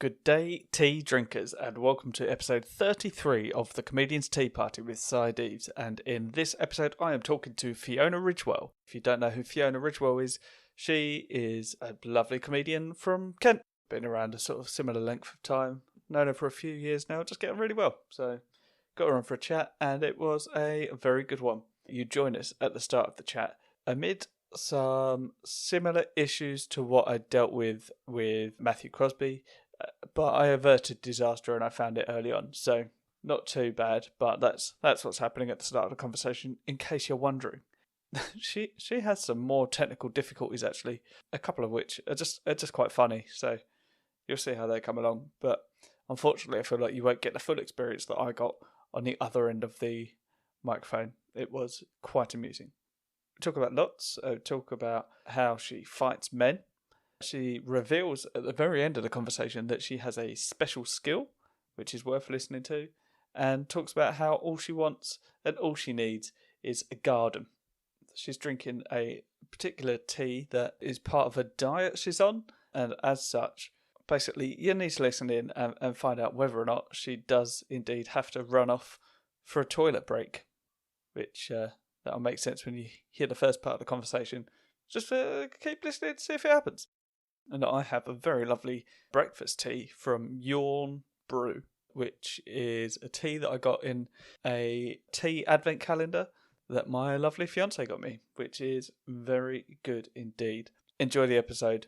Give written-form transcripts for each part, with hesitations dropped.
Good day, tea drinkers, and welcome to episode 33 of the Comedian's Tea Party with Deaves. And in this episode, I am talking to Fiona Ridgewell. If you don't know who Fiona Ridgewell is, she is a lovely comedian from Kent. Been around a sort of similar length of time. Known her for a few years now, just getting really well. So got her on for a chat, and it was a very good one. You join us at the start of the chat amid some similar issues to what I dealt with Matthew Crosby. But I averted disaster and I found it early on, so not too bad. But that's what's happening at the start of the conversation. In case you're wondering, she has some more technical difficulties actually, a couple of which are just quite funny. So you'll see how they come along. But unfortunately, I feel like you won't get the full experience that I got on the other end of the microphone. It was quite amusing. We talk about lots. Talk about how she fights men. She reveals at the very end of the conversation that she has a special skill, which is worth listening to, and talks about how all she wants and all she needs is a garden. She's drinking a particular tea that is part of a diet she's on, and as such, basically, you need to listen in and find out whether or not she does indeed have to run off for a toilet break, which that'll make sense when you hear the first part of the conversation. Just keep listening to see if it happens. And I have a very lovely breakfast tea from Yawn Brew, which is a tea that I got in a tea advent calendar that my lovely fiancé got me, which is very good indeed. Enjoy the episode.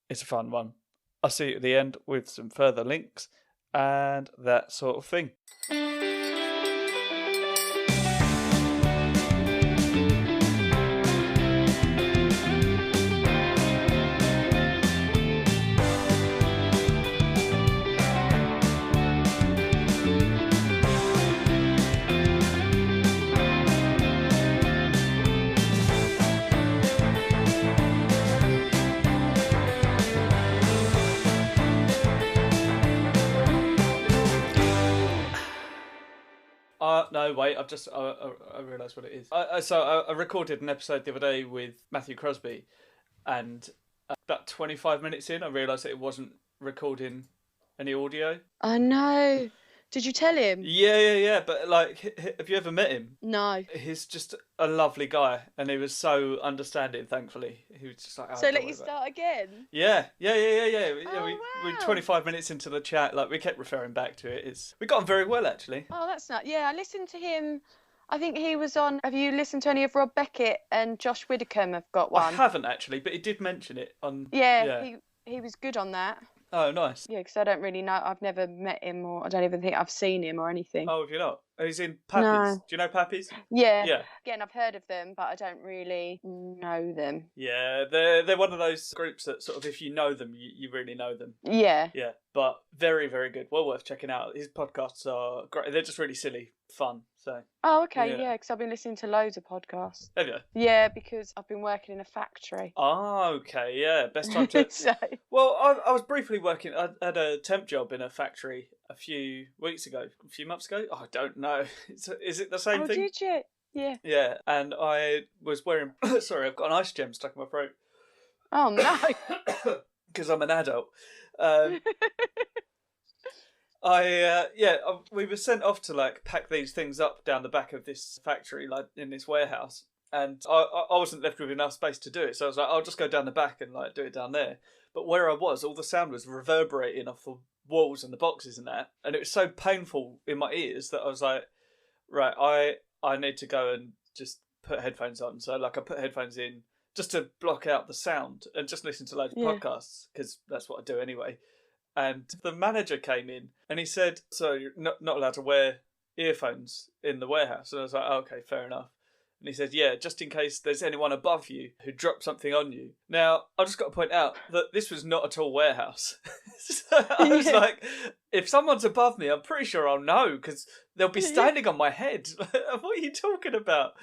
It's a fun one. I'll see you at the end with some further links and that sort of thing. No, wait, I realised what it is. I recorded an episode the other day with Matthew Crosby, and about 25 minutes in, I realised that it wasn't recording any audio. I know. Did you tell him? Yeah. But, have you ever met him? No. He's just a lovely guy, and he was so understanding, thankfully. He was just like... So let you start again? Yeah. Oh, We wow. 25 minutes into the chat, we kept referring back to it. We got on very well, actually. Oh, that's nice. Yeah, I listened to him. I think he was on... Have you listened to any of Rob Beckett and Josh Widdicombe have got one? I haven't, actually, but he did mention it on... Yeah. He was good on that. Oh, nice. Yeah, because I don't really know. I've never met him, or I don't even think I've seen him or anything. Oh, have you not? He's in Pappies. No. Do you know Pappies? Yeah. Again, I've heard of them, but I don't really know them. Yeah, they're one of those groups that sort of, if you know them, you really know them. Yeah. Yeah, but very, very good. Well worth checking out. His podcasts are great. They're just really silly, fun. So. Oh, okay, yeah, because I've been listening to loads of podcasts. Have you? Yeah, because I've been working in a factory. Oh, okay, yeah. Best time to... Well, I was briefly working... I had a temp job in a factory a few months ago. Oh, I don't know. Is it the same thing? Oh, did you? Yeah. Yeah, and I was wearing... Sorry, I've got an ice gem stuck in my throat. Oh, no. Because I'm an adult. We were sent off to pack these things up down the back of this factory, in this warehouse, and I wasn't left with enough space to do it, so I was like, I'll just go down the back and do it down there. But where I was, all the sound was reverberating off the walls and the boxes and that, and it was so painful in my ears that I was like, right, I need to go and just put headphones on. So I put headphones in just to block out the sound and just listen to loads of podcasts, because that's what I do anyway. And the manager came in and he said, so you're not allowed to wear earphones in the warehouse. And I was like, oh, okay, fair enough. And he said, yeah, just in case there's anyone above you who dropped something on you. Now, I've just got to point out that this was not a tall warehouse. So I was like, if someone's above me, I'm pretty sure I'll know, because they'll be standing on my head. What are you talking about?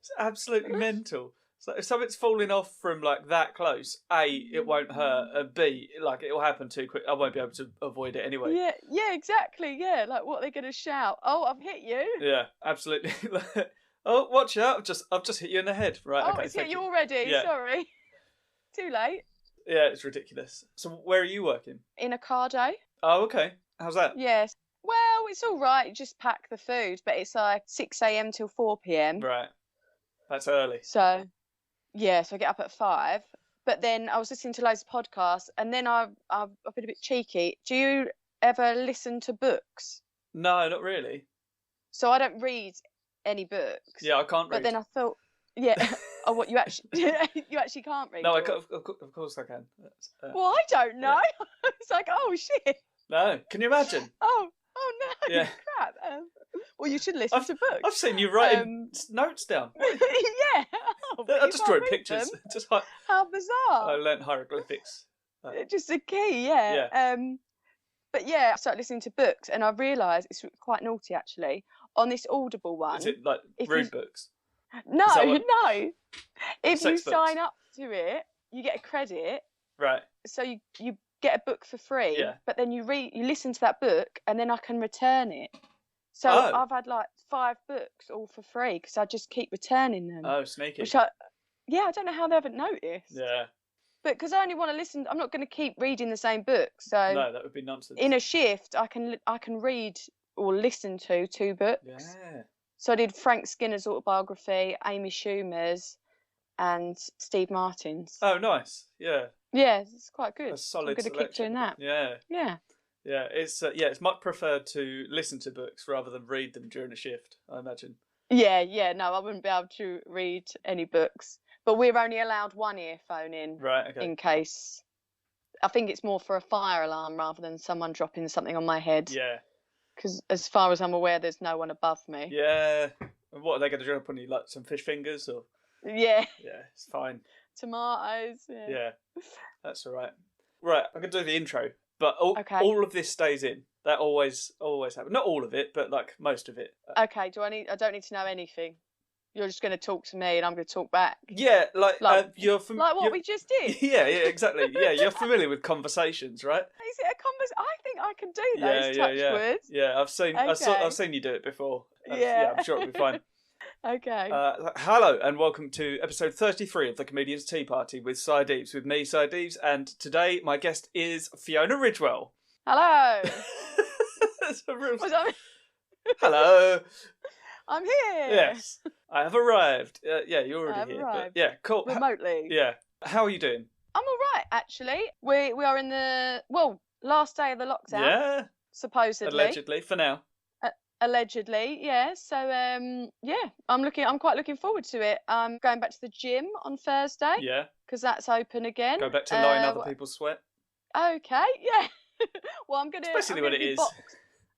It's absolutely mental. So if something's falling off from that close, A, it won't hurt, and B, it will happen too quick. I won't be able to avoid it anyway. Yeah, exactly. Yeah, what are they going to shout? Oh, I've hit you. Yeah, absolutely. Oh, watch out! I've just hit you in the head. Right? Oh, okay, it's hit you already. Yeah. Sorry. Too late. Yeah, it's ridiculous. So where are you working? In Ocado. Oh, okay. How's that? Yes. Well, it's all right. You just pack the food, but it's like 6 a.m. till 4 p.m. Right. That's early. So, yeah, so I get up at 5. But then I was listening to loads of podcasts, and then I've been a bit cheeky. Do you ever listen to books? No, not really. So I don't read any books. Yeah, I can't But read. then I thought, yeah, oh, what you actually you actually can't read? No, or... of course I can. Well, I don't know. Yeah. It's like, oh shit. No, can you imagine? Oh no, Yeah. crap. Well, you should listen to books. I've seen you writing notes down. Yeah. Oh, but I you just can't drew read pictures. them. Just How I bizarre. learnt hieroglyphics. Just a key, yeah. Yeah. But yeah, I started listening to books, and I realised it's quite naughty actually. On this Audible one, Is it like if rude you... books? No, Is that what... no. If you Sex books? sign up to it, you get a credit. Right. So you get a book for free. Yeah. But then you listen to that book, and then I can return it. So Oh. I've had like 5 books all for free because I just keep returning them. Oh, sneaky. I don't know how they haven't noticed. Yeah. But because I only want to listen, I'm not going to keep reading the same book. So No, that would be nonsense. in a shift, I can read or listen to 2 books. Yeah. So I did Frank Skinner's autobiography, Amy Schumer's, and Steve Martin's. Oh, nice. Yeah. Yeah, it's quite good. A solid I'm going to keep selection. doing that. Yeah. Yeah. Yeah. It's much preferred to listen to books rather than read them during a shift, I imagine. Yeah. No, I wouldn't be able to read any books. But we're only allowed 1 earphone in. Right. Okay. In case. I think it's more for a fire alarm rather than someone dropping something on my head. Yeah. Because as far as I'm aware, there's no one above me. Yeah. And what are they going to drop on you? Like some fish fingers or? Yeah. Yeah, it's fine. Tomatoes. Yeah. That's all right. Right, I'm going to do the intro, but all of this stays in. That always happens. Not all of it, but like most of it. Okay. I don't need to know anything. You're just going to talk to me, and I'm going to talk back. Yeah, you're like what we just did. Yeah, exactly. Yeah, you're familiar with conversations, right? Is it a conversation? I think I can do those touch words. Yeah, I've seen you do it before. Yeah, I'm sure it'll be fine. Okay. Hello and welcome to episode 33 of the Comedian's Tea Party with Deaves, with me, Deaves, and today my guest is Fiona Ridgewell. Hello. Hello. I'm here. Yes, I have arrived. Yeah, you're already here. Arrived. But yeah, cool. Remotely. Yeah. How are you doing? I'm all right, actually. We are in the last day of the lockdown. Yeah. Supposedly. Allegedly, for now. Allegedly, yeah. So I'm quite looking forward to it. I'm going back to the gym on Thursday. Yeah. Because that's open again. Go back to line other people's sweat. Okay, yeah. Well, I'm gonna. It's basically what it is.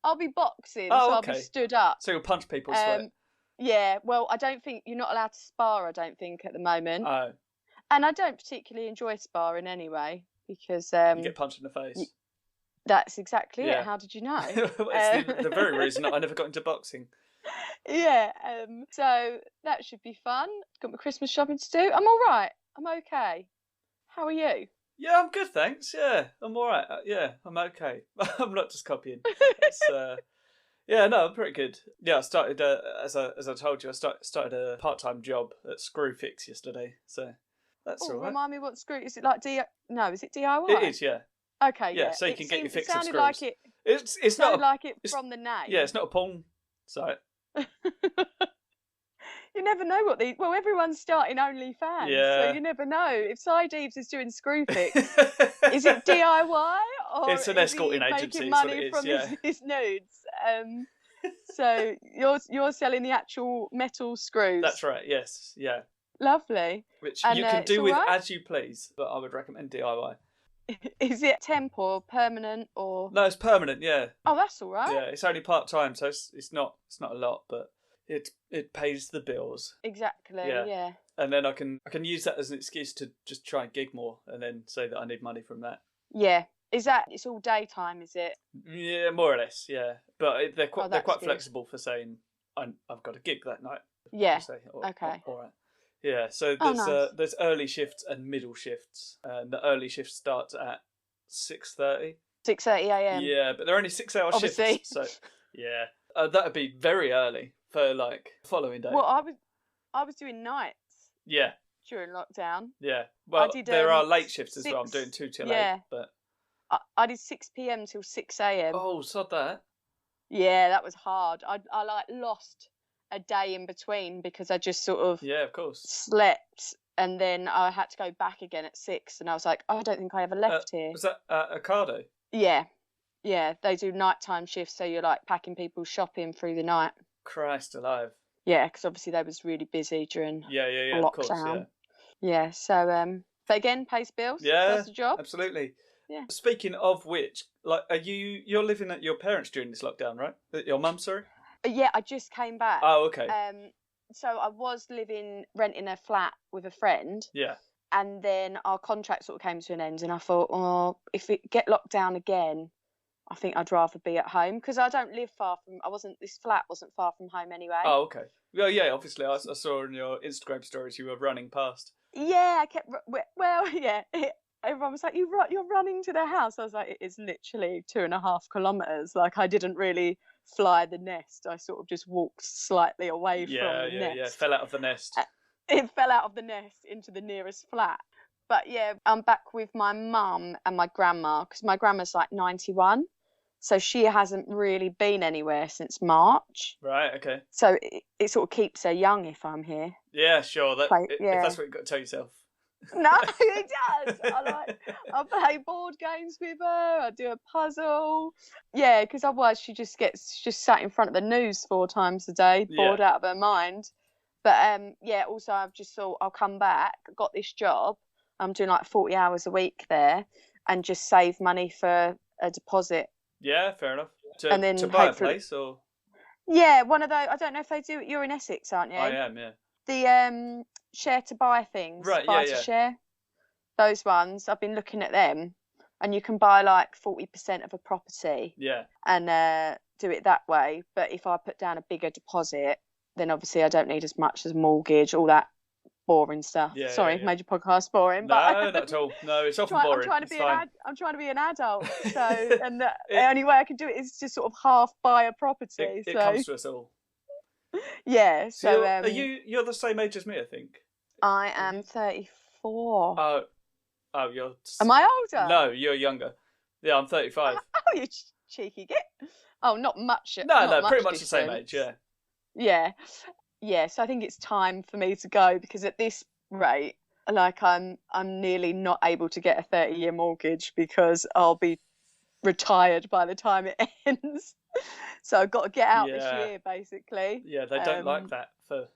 I'll be boxing, Oh, so okay. I'll be stood up. So you'll punch people's sweat. Yeah. Well, I don't think you're not allowed to spar. I don't think at the moment. Oh. And I don't particularly enjoy sparring anyway because you get punched in the face. That's exactly it. How did you know? It's the very reason I never got into boxing. Yeah. So that should be fun. Got my Christmas shopping to do. I'm all right. I'm okay. How are you? Yeah, I'm good, thanks. Yeah, I'm all right. Yeah, I'm okay. I'm not just copying. Yeah, no, I'm pretty good. Yeah, I started as I told you, I started a part-time job at Screwfix yesterday. So that's all right. Remind me what screw is it like? Is it DIY? It is, yeah. Okay, yeah. So you can get your fix of screws. Like it. It's not like it from the name. Yeah, it's not a porn site. You never know what these. Well, everyone's starting OnlyFans, so you never know. If Deaves is doing Screwfix, is it DIY or it's an escorting agency? Making money from his nudes. So you're selling the actual metal screws. That's right. Yes. Yeah. Lovely. Which you can do with as you please, but I would recommend DIY. Is it temp or permanent or? No, it's permanent. Yeah. Oh, that's all right. Yeah, it's only part time, so it's not a lot, but it pays the bills. Exactly. Yeah. And then I can use that as an excuse to just try and gig more, and then say that I need money from that. Yeah. It's all daytime, is it? Yeah, more or less. Yeah, but they're quite good. flexible for saying I've got a gig that night. Yeah. Okay. All right. Yeah, so there's early shifts and middle shifts, and the early shift starts at 6:30. 6:30 a.m. Yeah, but they're only 6-hour shifts, so yeah, that would be very early for like following day. Well, I was doing nights. Yeah. During lockdown. Yeah. Well, there are late shifts as well. I'm doing 2 till 8, but I did 6 p.m. till 6 a.m. Oh, sod that. Yeah, that was hard. I like lost a day in between because I just sort of Yeah, of course. slept, and then I had to go back again at 6, and I was like, oh, I don't think I ever left here. Was that Ocado? Yeah, they do nighttime shifts, so you're like packing people's shopping through the night. Christ alive. Yeah, because obviously they was really busy during Yeah, of course, lockdown. Yeah, so but again, pays bills. Yeah, does the job. Absolutely. Yeah. Speaking of which, like, you're living at your parents during this lockdown, right? Your mum, sorry? Yeah, I just came back. Oh, okay. So I was renting a flat with a friend. Yeah. And then our contract sort of came to an end, and I thought, oh, if it get locked down again, I think I'd rather be at home, because I don't live far from. This flat wasn't far from home anyway. Oh, okay. Well, yeah. Obviously, I saw in your Instagram stories you were running past. Yeah, I kept. Well, yeah. Everyone was like, "You're running to the house." I was like, "It is literally 2.5 kilometers." Like, I didn't really fly the nest. I sort of just walked slightly away from the nest. Yeah. Fell out of the nest. It fell out of the nest into the nearest flat. But yeah, I'm back with my mum and my grandma, because my grandma's like 91. So she hasn't really been anywhere since March. Right, okay. So it sort of keeps her young if I'm here. Yeah, sure. If that's what you've got to tell yourself. No, it does. I play board games with her. I do a puzzle. Yeah, because otherwise she just sat in front of the news 4 times a day, bored out of her mind. But also I've just thought I'll come back. Got this job. I'm doing like 40 hours a week there, and just save money for a deposit. Yeah, fair enough. And then to buy a place, or? Yeah, one of those. I don't know if they do. You're in Essex, aren't you? I am, yeah. The share to buy things. Right, buy to share. Those ones. I've been looking at them, and you can buy like 40% of a property. Yeah. And do it that way. But if I put down a bigger deposit, then obviously I don't need as much as mortgage, all that boring stuff. Yeah, Sorry, made your podcast boring. No, but not at all. No, it's often boring. I'm trying to be an adult. So, and the only way I can do it is just sort of half buy a property. It comes to us all. Yeah. So you're the same age as me, I think. I am 34. Oh, you're. Am I older? No, you're younger. Yeah, I'm 35. Oh, you cheeky git. Oh, not much. No, pretty much the same age. Yeah. Yeah. So I think it's time for me to go, because at this rate, like I'm nearly not able to get a 30-year mortgage, because I'll be retired by the time it ends. So I've got to get out this year, basically. Yeah, they don't like that for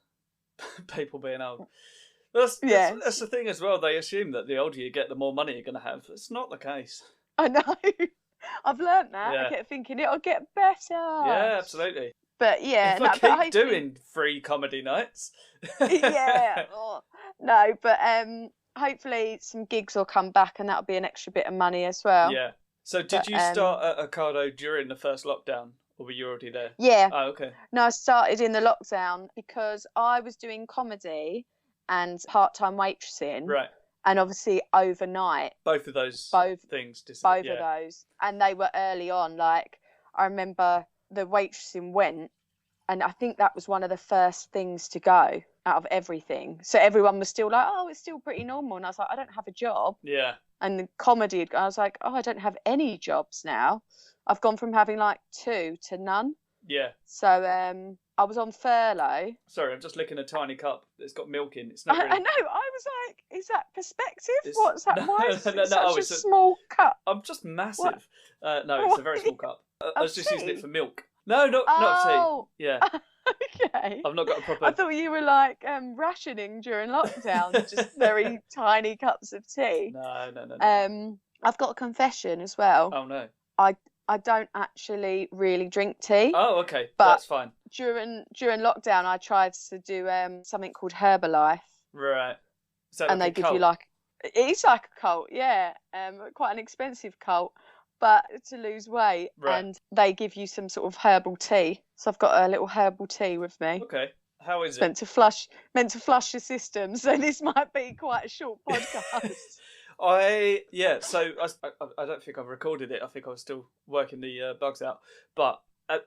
people being old. That's the thing as well. They assume that the older you get, the more money you're going to have. It's not the case. I know. I've learnt that. Yeah. I kept thinking it'll get better. Yeah, absolutely. But yeah, if I keep doing free comedy nights. Yeah. No, but hopefully some gigs will come back, and that'll be an extra bit of money as well. Yeah. So did you start at Ocado during the first lockdown, or were you already there? Yeah. Oh, okay. No, I started in the lockdown because I was doing comedy and part-time waitressing. Right. And obviously overnight. Both of those things. Both of those. And they were early on. Like, I remember the waitressing went, and I think that was one of the first things to go out of everything. So everyone was still like, oh, it's still pretty normal. And I was like, I don't have a job. Yeah. And the comedy, I was like, oh, I don't have any jobs now. I've gone from having like 2 to none. Yeah. So I was on furlough. Sorry, I'm just licking a tiny cup that's got milk in. It's not really... I know. I was like, is that perspective? What's that? Why is it such a small cup? I'm just massive. No, it's a very small cup. I was just using it for milk. No, not tea. Yeah. Okay. I've not got a proper... I thought you were like rationing during lockdown, just very tiny cups of tea. No. I've got a confession as well. Oh, no. I don't actually really drink tea. Oh, okay. But that's fine. During lockdown, I tried to do something called Herbalife. Right. So and they give you like... It's like a cult, yeah. Quite an expensive cult, but to lose weight. Right. And they give you some sort of herbal tea. So I've got a little herbal tea with me. Okay. How is it? Meant to flush your system. So this might be quite a short podcast. So I don't think I've recorded it. I think I was still working the bugs out. But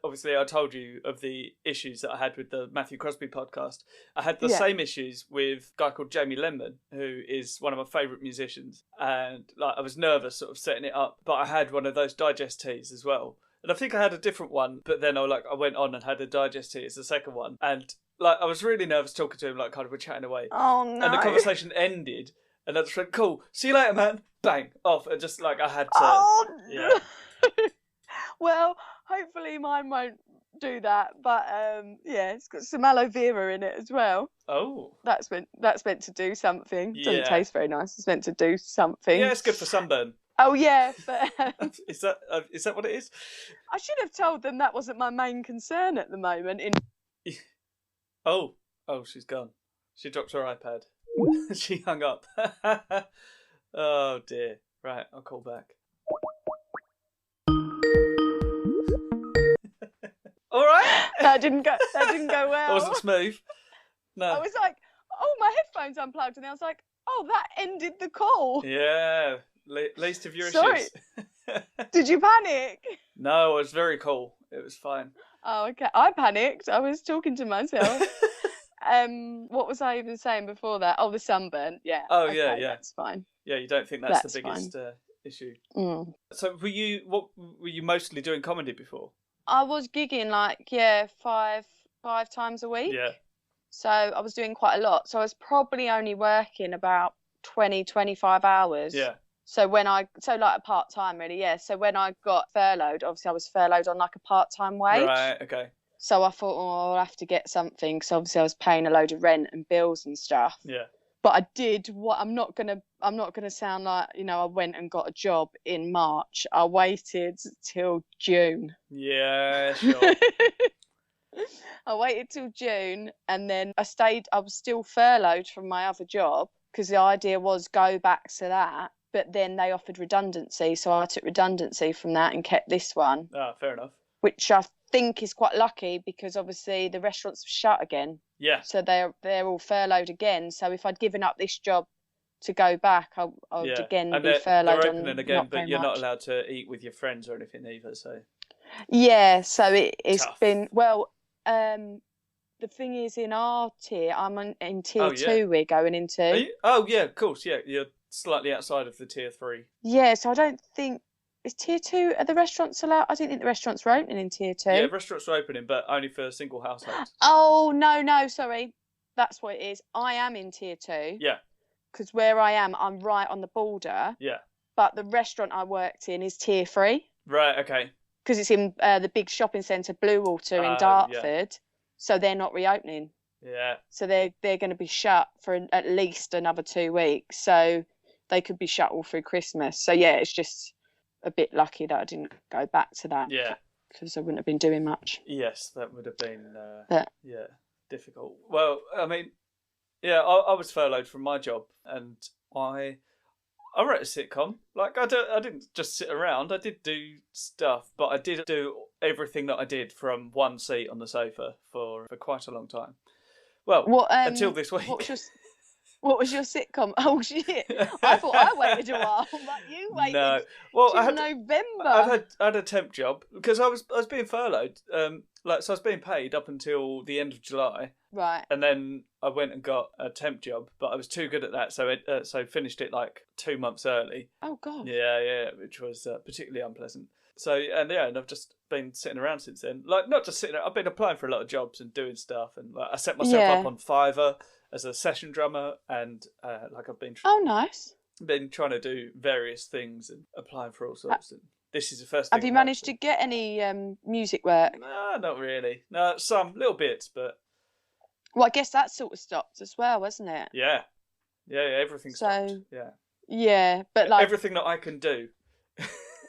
obviously I told you of the issues that I had with the Matthew Crosby podcast. I had the Yeah. same issues with a guy called Jamie Lenman, who is one of my favourite musicians. And like I was nervous sort of setting it up, but I had one of those digest teas as well. And I think I had a different one, but then I went on and had a digest tea as the second one. And like I was really nervous talking to him, like kind of we're chatting away. Oh no. And the conversation ended, and I just went, "Cool, see you later, man." Bang, off, and just like I had to. Oh Yeah. Well, hopefully mine won't do that, but yeah, it's got some aloe vera in it as well. Oh. That's meant to do something. Yeah. Doesn't taste very nice. It's meant to do something. Yeah, it's good for sunburn. Oh yeah, but Is that what it is? I should have told them that wasn't my main concern at the moment. Oh, she's gone. She dropped her iPad. She hung up. Oh dear. Right, I'll call back. All right. That didn't go well. It wasn't smooth. No. I was like, oh, my headphones unplugged, and I was like, oh, that ended the call. Yeah. Least of your Sorry. issues. Did you panic? No, it was very cool. It was fine. Oh, okay. I panicked. I was talking to myself. What was I even saying before that? Oh, the sunburn. Yeah. Oh, okay, yeah. That's fine. Yeah, you don't think that's the That's biggest issue. Mm. So were you mostly doing comedy before? I was gigging five times a week. Yeah. So I was doing quite a lot. So I was probably only working about 25 hours. Yeah. So like a part-time really, yeah. So when I got furloughed, obviously I was furloughed on like a part-time wage. Right, okay. So I thought, oh, I'll have to get something. So obviously I was paying a load of rent and bills and stuff. Yeah. But I did what I'm not gonna sound like, I went and got a job in March. I waited till June. Yeah, sure. I waited till June, and then I was still furloughed from my other job because the idea was go back to that. But then they offered redundancy, so I took redundancy from that and kept this one. Ah, fair enough. Which I think is quite lucky because obviously the restaurants were shut again. Yeah. So they're all furloughed again. So if I'd given up this job to go back, I would again and be furloughed. they're opening again, not but you're not much. allowed to eat with your friends or anything either. So. Yeah, so it's Tough. been the thing is in our tier, I'm in tier 2. We're going into. Are you? Oh yeah, of course. Yeah, you're slightly outside of the tier 3. Yeah, so I don't think is tier 2. Are the restaurants allowed? I don't think the restaurants were opening in tier 2. Yeah, restaurants are opening, but only for single households. Oh no, sorry, that's what it is. I am in tier 2. Yeah. Because where I am, I'm right on the border. Yeah. But the restaurant I worked in is tier 3. Right. Okay. Because it's in the big shopping centre, Bluewater in Dartford. Yeah. So they're not reopening. Yeah. So they're going to be shut for at least another 2 weeks. So they could be shut all through Christmas. So yeah, it's just a bit lucky that I didn't go back to that. Yeah. Because I wouldn't have been doing much. Yes, that would have been but, difficult. Well, I mean, yeah, I was furloughed from my job, and I wrote a sitcom. Like I didn't just sit around. I did do stuff, but I did do everything that I did from one seat on the sofa for quite a long time. Well, until this week. What was your sitcom? Oh shit! I thought I waited a while, but you waited. No, well, till November. I had a temp job because I was being furloughed. So I was being paid up until the end of July. Right. And then I went and got a temp job, but I was too good at that, so finished it like 2 months early. Oh god. Yeah, which was particularly unpleasant. So and I've just been sitting around since then. Like not just sitting around, I've been applying for a lot of jobs and doing stuff, and like, I set myself up on Fiverr as a session drummer, and I've been nice. Been trying to do various things and applying for all sorts. And this is the first. Have you managed to get any music work? No, not really. No, some little bits, but. Well, I guess that sort of stopped as well, wasn't it? Yeah, everything stopped. Yeah, but like everything that I can do.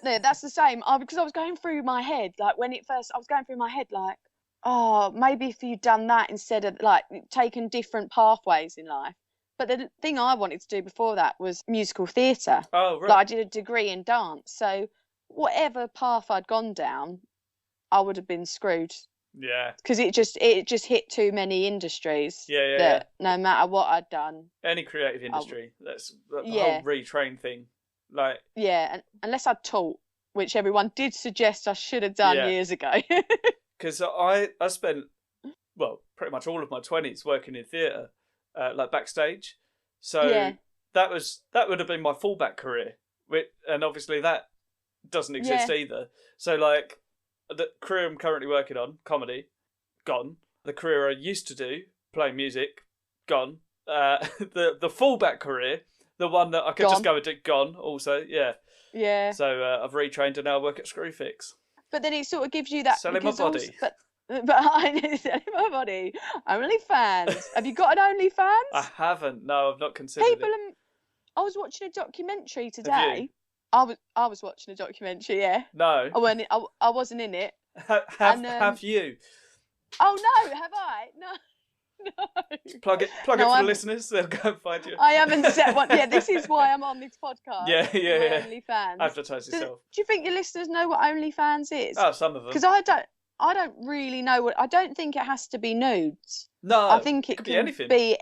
Yeah, that's the same. Because I was going through my head, like when it first, I was going through my head, like, oh, maybe if you'd done that instead of like taken different pathways in life. But the thing I wanted to do before that was musical theatre. Oh, right. Like I did a degree in dance, so whatever path I'd gone down, I would have been screwed. Yeah. Because it just hit too many industries. Yeah. No matter what I'd done. Any creative industry, that's the whole retrain thing. Like. Yeah, and unless I'd taught, which everyone did suggest I should have done years ago. Because I spent, well, pretty much all of my 20s working in theatre, like backstage. So that would have been my fallback career. And obviously that doesn't exist either. So like the career I'm currently working on, comedy, gone. The career I used to do, playing music, gone. The fallback career, the one that I could just go and do, gone also, yeah. So I've retrained and now I work at Screwfix. But then it sort of gives you that... Selling my body. But I selling my body. OnlyFans. Have you got an OnlyFans? I haven't. No, I've not considered it. I was watching a documentary today. I was watching a documentary, yeah. No. I wasn't in it. Have you? Oh, no, have I? No. Plug it for the listeners. They'll go and find you. I haven't set one. Yeah, this is why I'm on this podcast. Yeah. OnlyFans. Advertise yourself. Do you think your listeners know what OnlyFans is? Oh, some of them. Because I don't really know what. I don't think it has to be nudes. No, I think it can be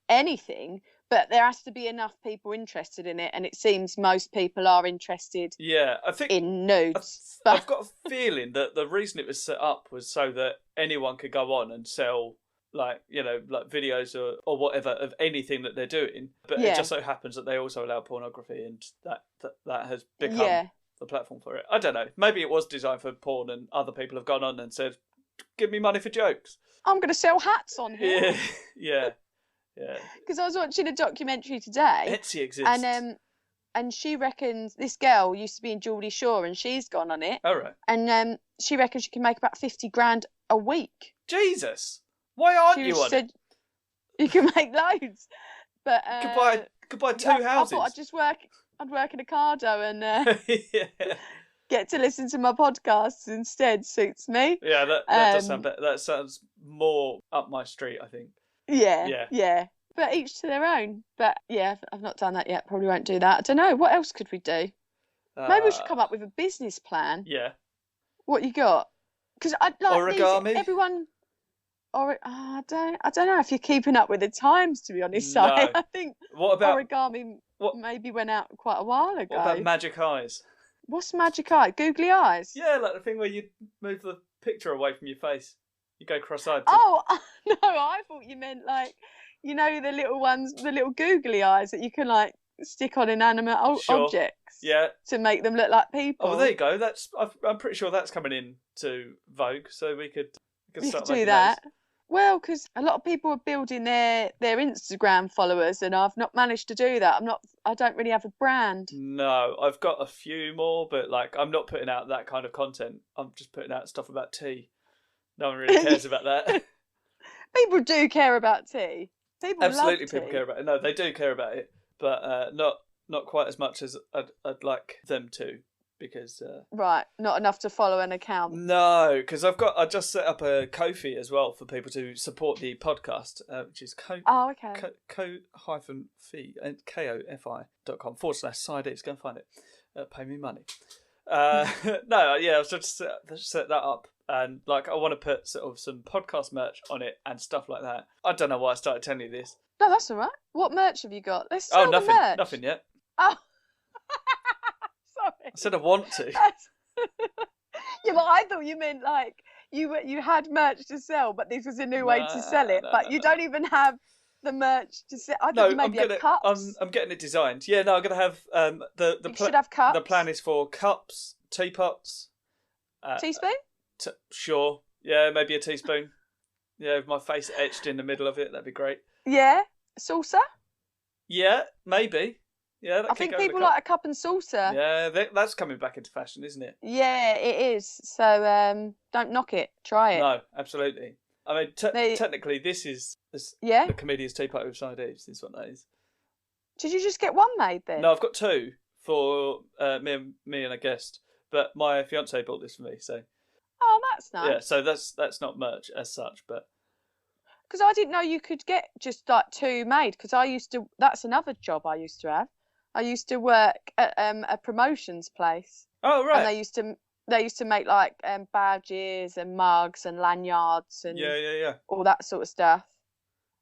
anything. But there has to be enough people interested in it, and it seems most people are interested. Yeah, I think in nudes. I've got a feeling that the reason it was set up was so that anyone could go on and sell, like videos or whatever of anything that they're doing. But it just so happens that they also allow pornography, and that has become the platform for it. I don't know. Maybe it was designed for porn, and other people have gone on and said, "Give me money for jokes. I'm going to sell hats on here." Yeah. Because I was watching a documentary today. Etsy exists. And she reckons this girl used to be in Geordie Shore, and she's gone on it. Oh, right. And she reckons she can make about 50 grand a week. Jesus, why aren't you on it? You can make loads, but could buy two houses. I thought I'd work in a cardo and get to listen to my podcasts instead. Suits me. Yeah, that does sound better. That sounds more up my street, I think. Yeah. But each to their own. But yeah, I've not done that yet. Probably won't do that. I don't know. What else could we do? Maybe we should come up with a business plan. Yeah. What you got? Because I like origami. Everyone. I don't know if you're keeping up with the times. To be honest, no. I think. What about origami? Maybe went out quite a while ago. What about magic eyes? What's magic eye? Googly eyes? Yeah, like the thing where you move the picture away from your face. You go cross-eyed. Oh, no, I thought you meant like, the little ones, the little googly eyes that you can like stick on inanimate objects. Yeah. To make them look like people. Oh, well, there you go. I'm pretty sure that's coming into vogue, so we could start do that. Those. Well, because a lot of people are building their Instagram followers, and I've not managed to do that. I don't really have a brand. No, I've got a few more, but like I'm not putting out that kind of content. I'm just putting out stuff about tea. No one really cares about that. People do care about tea. Absolutely, love tea. People care about it. No, they do care about it, but not quite as much as I'd like them to, because right, not enough to follow an account. No, because I just set up a Ko-fi as well for people to support the podcast, which is ko-fi and kofi.com/Side Eats. Go and find it. Pay me money. No, yeah, I was just set that up. And like, I want to put sort of some podcast merch on it and stuff like that. I don't know why I started telling you this. No, that's all right. What merch have you got? Let's sell the merch. Nothing yet. Oh, sorry. I said I want to. Yeah, but I thought you meant like you had merch to sell, but this was a new way to sell it. But you don't even have the merch to sell. I thought maybe cups. I'm getting it designed. Yeah, no, I'm gonna have you should have cups. The plan is for cups, teapots, teaspoon. Sure. Yeah, maybe a teaspoon. Yeah, with my face etched in the middle of it. That'd be great. Yeah. Saucer? Yeah, maybe. Yeah, I think people like a cup and saucer. Yeah, that's coming back into fashion, isn't it? Yeah, it is. So don't knock it. Try it. No, absolutely. I mean, technically, this is the Comedian's Teapot with Side Eats. This is what that is. Did you just get one made then? No, I've got two for me and a guest. But my fiance bought this for me, so... Oh, that's nice. Yeah, so that's not merch as such, but... Because I didn't know you could get just like two made, because that's another job I used to have. I used to work at a promotions place. Oh, right. And they used to make like badges and mugs and lanyards and yeah. all that sort of stuff.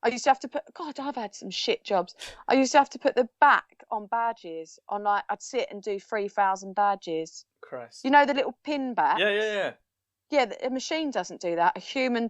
I used to have to put. God, I've had some shit jobs. I used to have to put the back on badges. On like, I'd sit and do 3,000 badges. Christ. You know the little pin backs. Yeah. Yeah, a machine doesn't do that. A human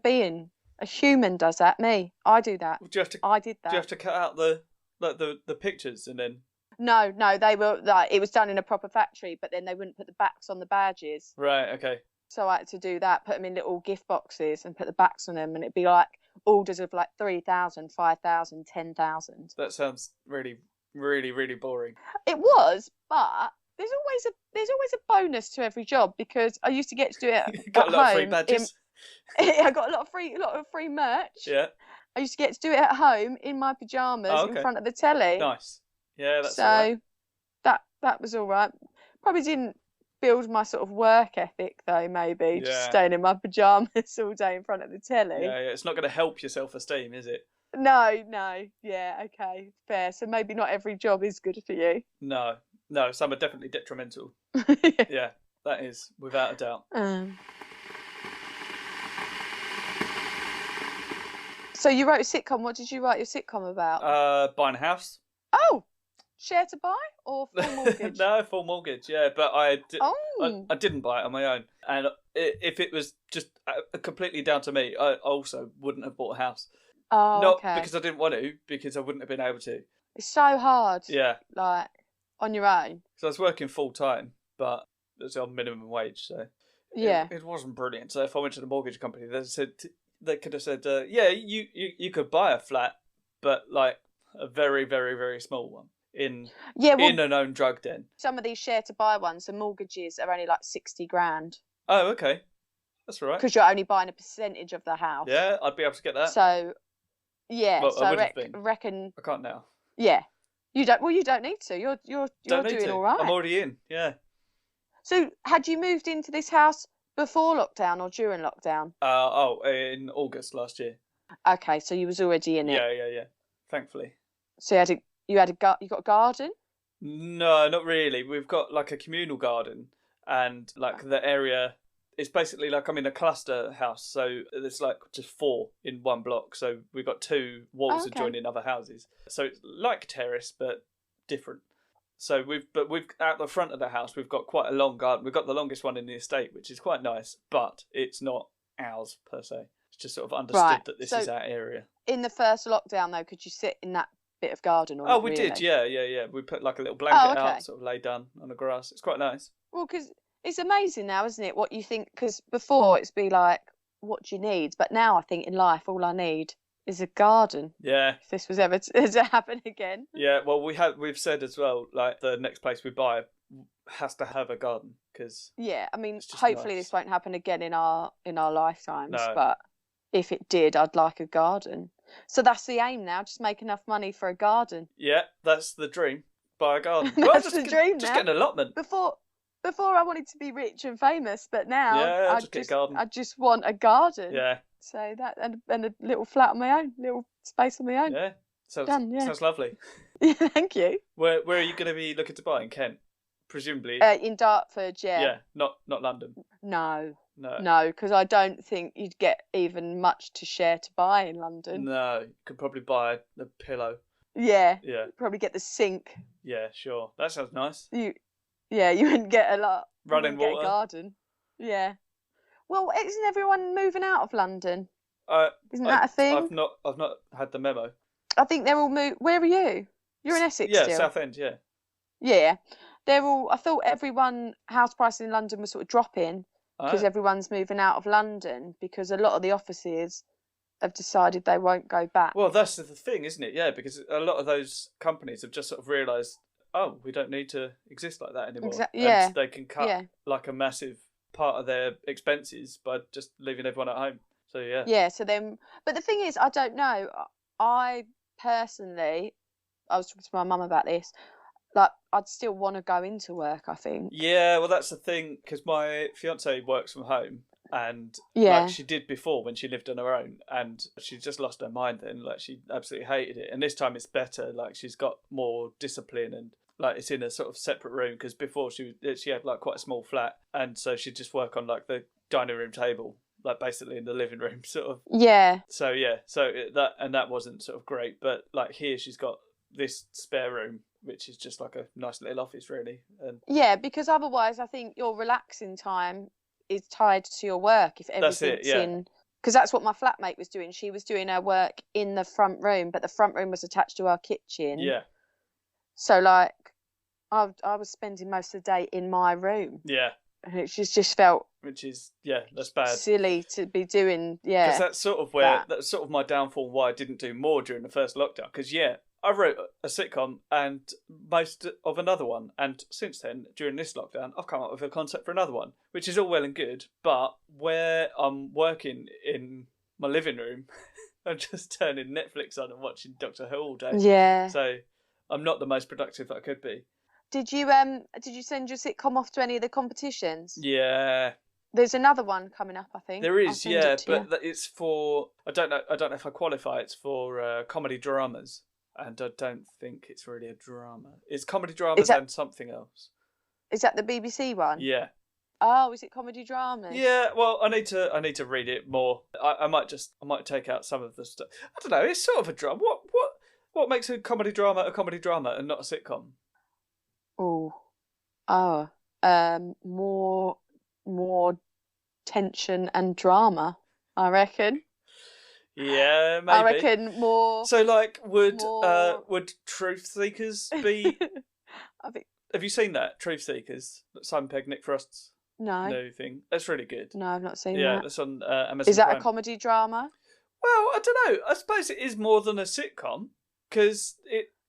does that. Me, I do that. Do you have to? I did that. Do you have to cut out the pictures and then? No, they were like it was done in a proper factory, but then they wouldn't put the backs on the badges. Right. Okay. So I had to do that, put them in little gift boxes and put the backs on them, and it'd be like orders of like 3,000, 5,000, 10,000. That sounds really, really, really boring. It was, but there's always a bonus to every job because I used to get to do it Got at a lot home. of free badges. I got a lot of free merch. Yeah. I used to get to do it at home in my pajamas in front of the telly. Nice. Yeah, that's so all right. that was all right. Probably didn't build my sort of work ethic though. Maybe just staying in my pajamas all day in front of the telly. Yeah. It's not going to help your self-esteem, is it? No. Yeah, okay, fair. So maybe not every job is good for you. No. Some are definitely detrimental. Yeah, that is without a doubt. So you wrote a sitcom. What did you write your sitcom about? Buying a house. Oh, share to buy or full mortgage? No, full mortgage. Yeah, but I didn't buy it on my own. And if it was just completely down to me, I also wouldn't have bought a house. Oh, Not okay. because I didn't want to, because I wouldn't have been able to. It's so hard. Yeah. Like on your own. So I was working full time, but it was on minimum wage, so yeah, it wasn't brilliant. So if I went to the mortgage company, they could have said, yeah, you could buy a flat, but like a very, very, very small one in an own drug den. Some of these share to buy ones, the mortgages are only like 60 grand. Oh, okay, that's all right. Because you're only buying a percentage of the house. Yeah, I'd be able to get that. So yeah, well, so I reckon I can't now. Yeah, you don't. Well, you don't need to. You're doing all right. I'm already in. Yeah. So had you moved into this house before lockdown or during lockdown? In August last year. Okay, so you was already in it. Yeah. Thankfully. So you got a garden? No, not really. We've got like a communal garden, and like the area. It's basically like I'm in a cluster house, so there's like just 4 in one block. So we've got 2 walls adjoining other houses. So it's like terrace, but different. So we've out the front of the house, we've got quite a long garden. We've got the longest one in the estate, which is quite nice, but it's not ours per se. It's just sort of understood that this is our area. In the first lockdown, though, could you sit in that bit of garden? Or we did, yeah. We put like a little blanket out, sort of lay down on the grass. It's quite nice. Well, because it's amazing now, isn't it, what you think? Because before it'd be like, what do you need? But now I think in life, all I need is a garden. Yeah. If this was ever to happen again. Yeah, well, we've said as well, like the next place we buy has to have a garden because. Yeah, I mean, hopefully this won't happen again in our lifetimes. No. But if it did, I'd like a garden. So that's the aim now. Just make enough money for a garden. Yeah, that's the dream. Buy a garden. That's the dream. Just get an allotment. Before I wanted to be rich and famous, but now I just want a garden. Yeah. So that and a little flat on my own, little space on my own. Yeah. Sounds lovely. Yeah, thank you. Where are you going to be looking to buy in Kent? Presumably. In Dartford, yeah. Yeah, not London. No, because I don't think you'd get even much to share to buy in London. No, you could probably buy a pillow. Yeah. Probably get the sink. Yeah, sure. That sounds nice. You wouldn't get a lot. Running water. Get a garden. Yeah. Well, isn't everyone moving out of London? Isn't that a thing? I've not had the memo. I think they're all moved. Where are you? You're in Essex still? Yeah, Southend, yeah. Yeah. They're all. I thought house prices in London were sort of dropping because everyone's moving out of London because a lot of the offices have decided they won't go back. Well, that's the thing, isn't it? Yeah, because a lot of those companies have just sort of realised, we don't need to exist like that anymore. Yeah. And they can cut like a massive part of their expenses by just leaving everyone at home. So, yeah. Yeah, so then... But the thing is, I don't know. I personally... I was talking to my mum about this. Like, I'd still want to go into work, I think. Yeah, well, that's the thing, because my fiancée works from home, and like she did before when she lived on her own, and she just lost her mind then. Like, she absolutely hated it. And this time it's better. Like, she's got more discipline, and like it's in a sort of separate room, because before she had like quite a small flat, and so she'd just work on like the dining room table like basically in the living room, sort of. Yeah. So that wasn't sort of great, but like here she's got this spare room, which is just like a nice little office, really. And Yeah, because otherwise I think your relaxing time is tied to your work if that's it, everything's yeah. in. Because that's what my flatmate was doing. She was doing her work in the front room, but the front room was attached to our kitchen. Yeah. So like, I was spending most of the day in my room. Yeah. And it just felt, which is, that's bad. silly to be doing. Because that's sort of that's sort of my downfall. Why I didn't do more during the first lockdown. Because I wrote a sitcom and most of another one, and since then, during this lockdown, I've come up with a concept for another one, which is all well and good. But where I'm working in my living room, I'm just turning Netflix on and watching Doctor Who all day. Yeah. So I'm not the most productive that I could be. Did you send your sitcom off to any of the competitions? Yeah. There's another one coming up, I think. There is, but it's for, I don't know if I qualify. It's for comedy dramas. And I don't think it's really a drama. It's comedy dramas and something else. Is that the BBC one? Yeah. Oh, is it comedy dramas? Yeah. Well, I need to read it more. I might take out some of the stuff. I don't know. It's sort of a drama. What makes a comedy drama and not a sitcom? More tension and drama, I reckon. Yeah, maybe. I reckon more. So, like, would Truth Seekers be? Have you seen that Truth Seekers? Simon Pegg, Nick Frost's new thing. That's really good. No, I've not seen that. Yeah, that's on Amazon. Is that Prime. a comedy drama? Well, I don't know. I suppose it is more than a sitcom because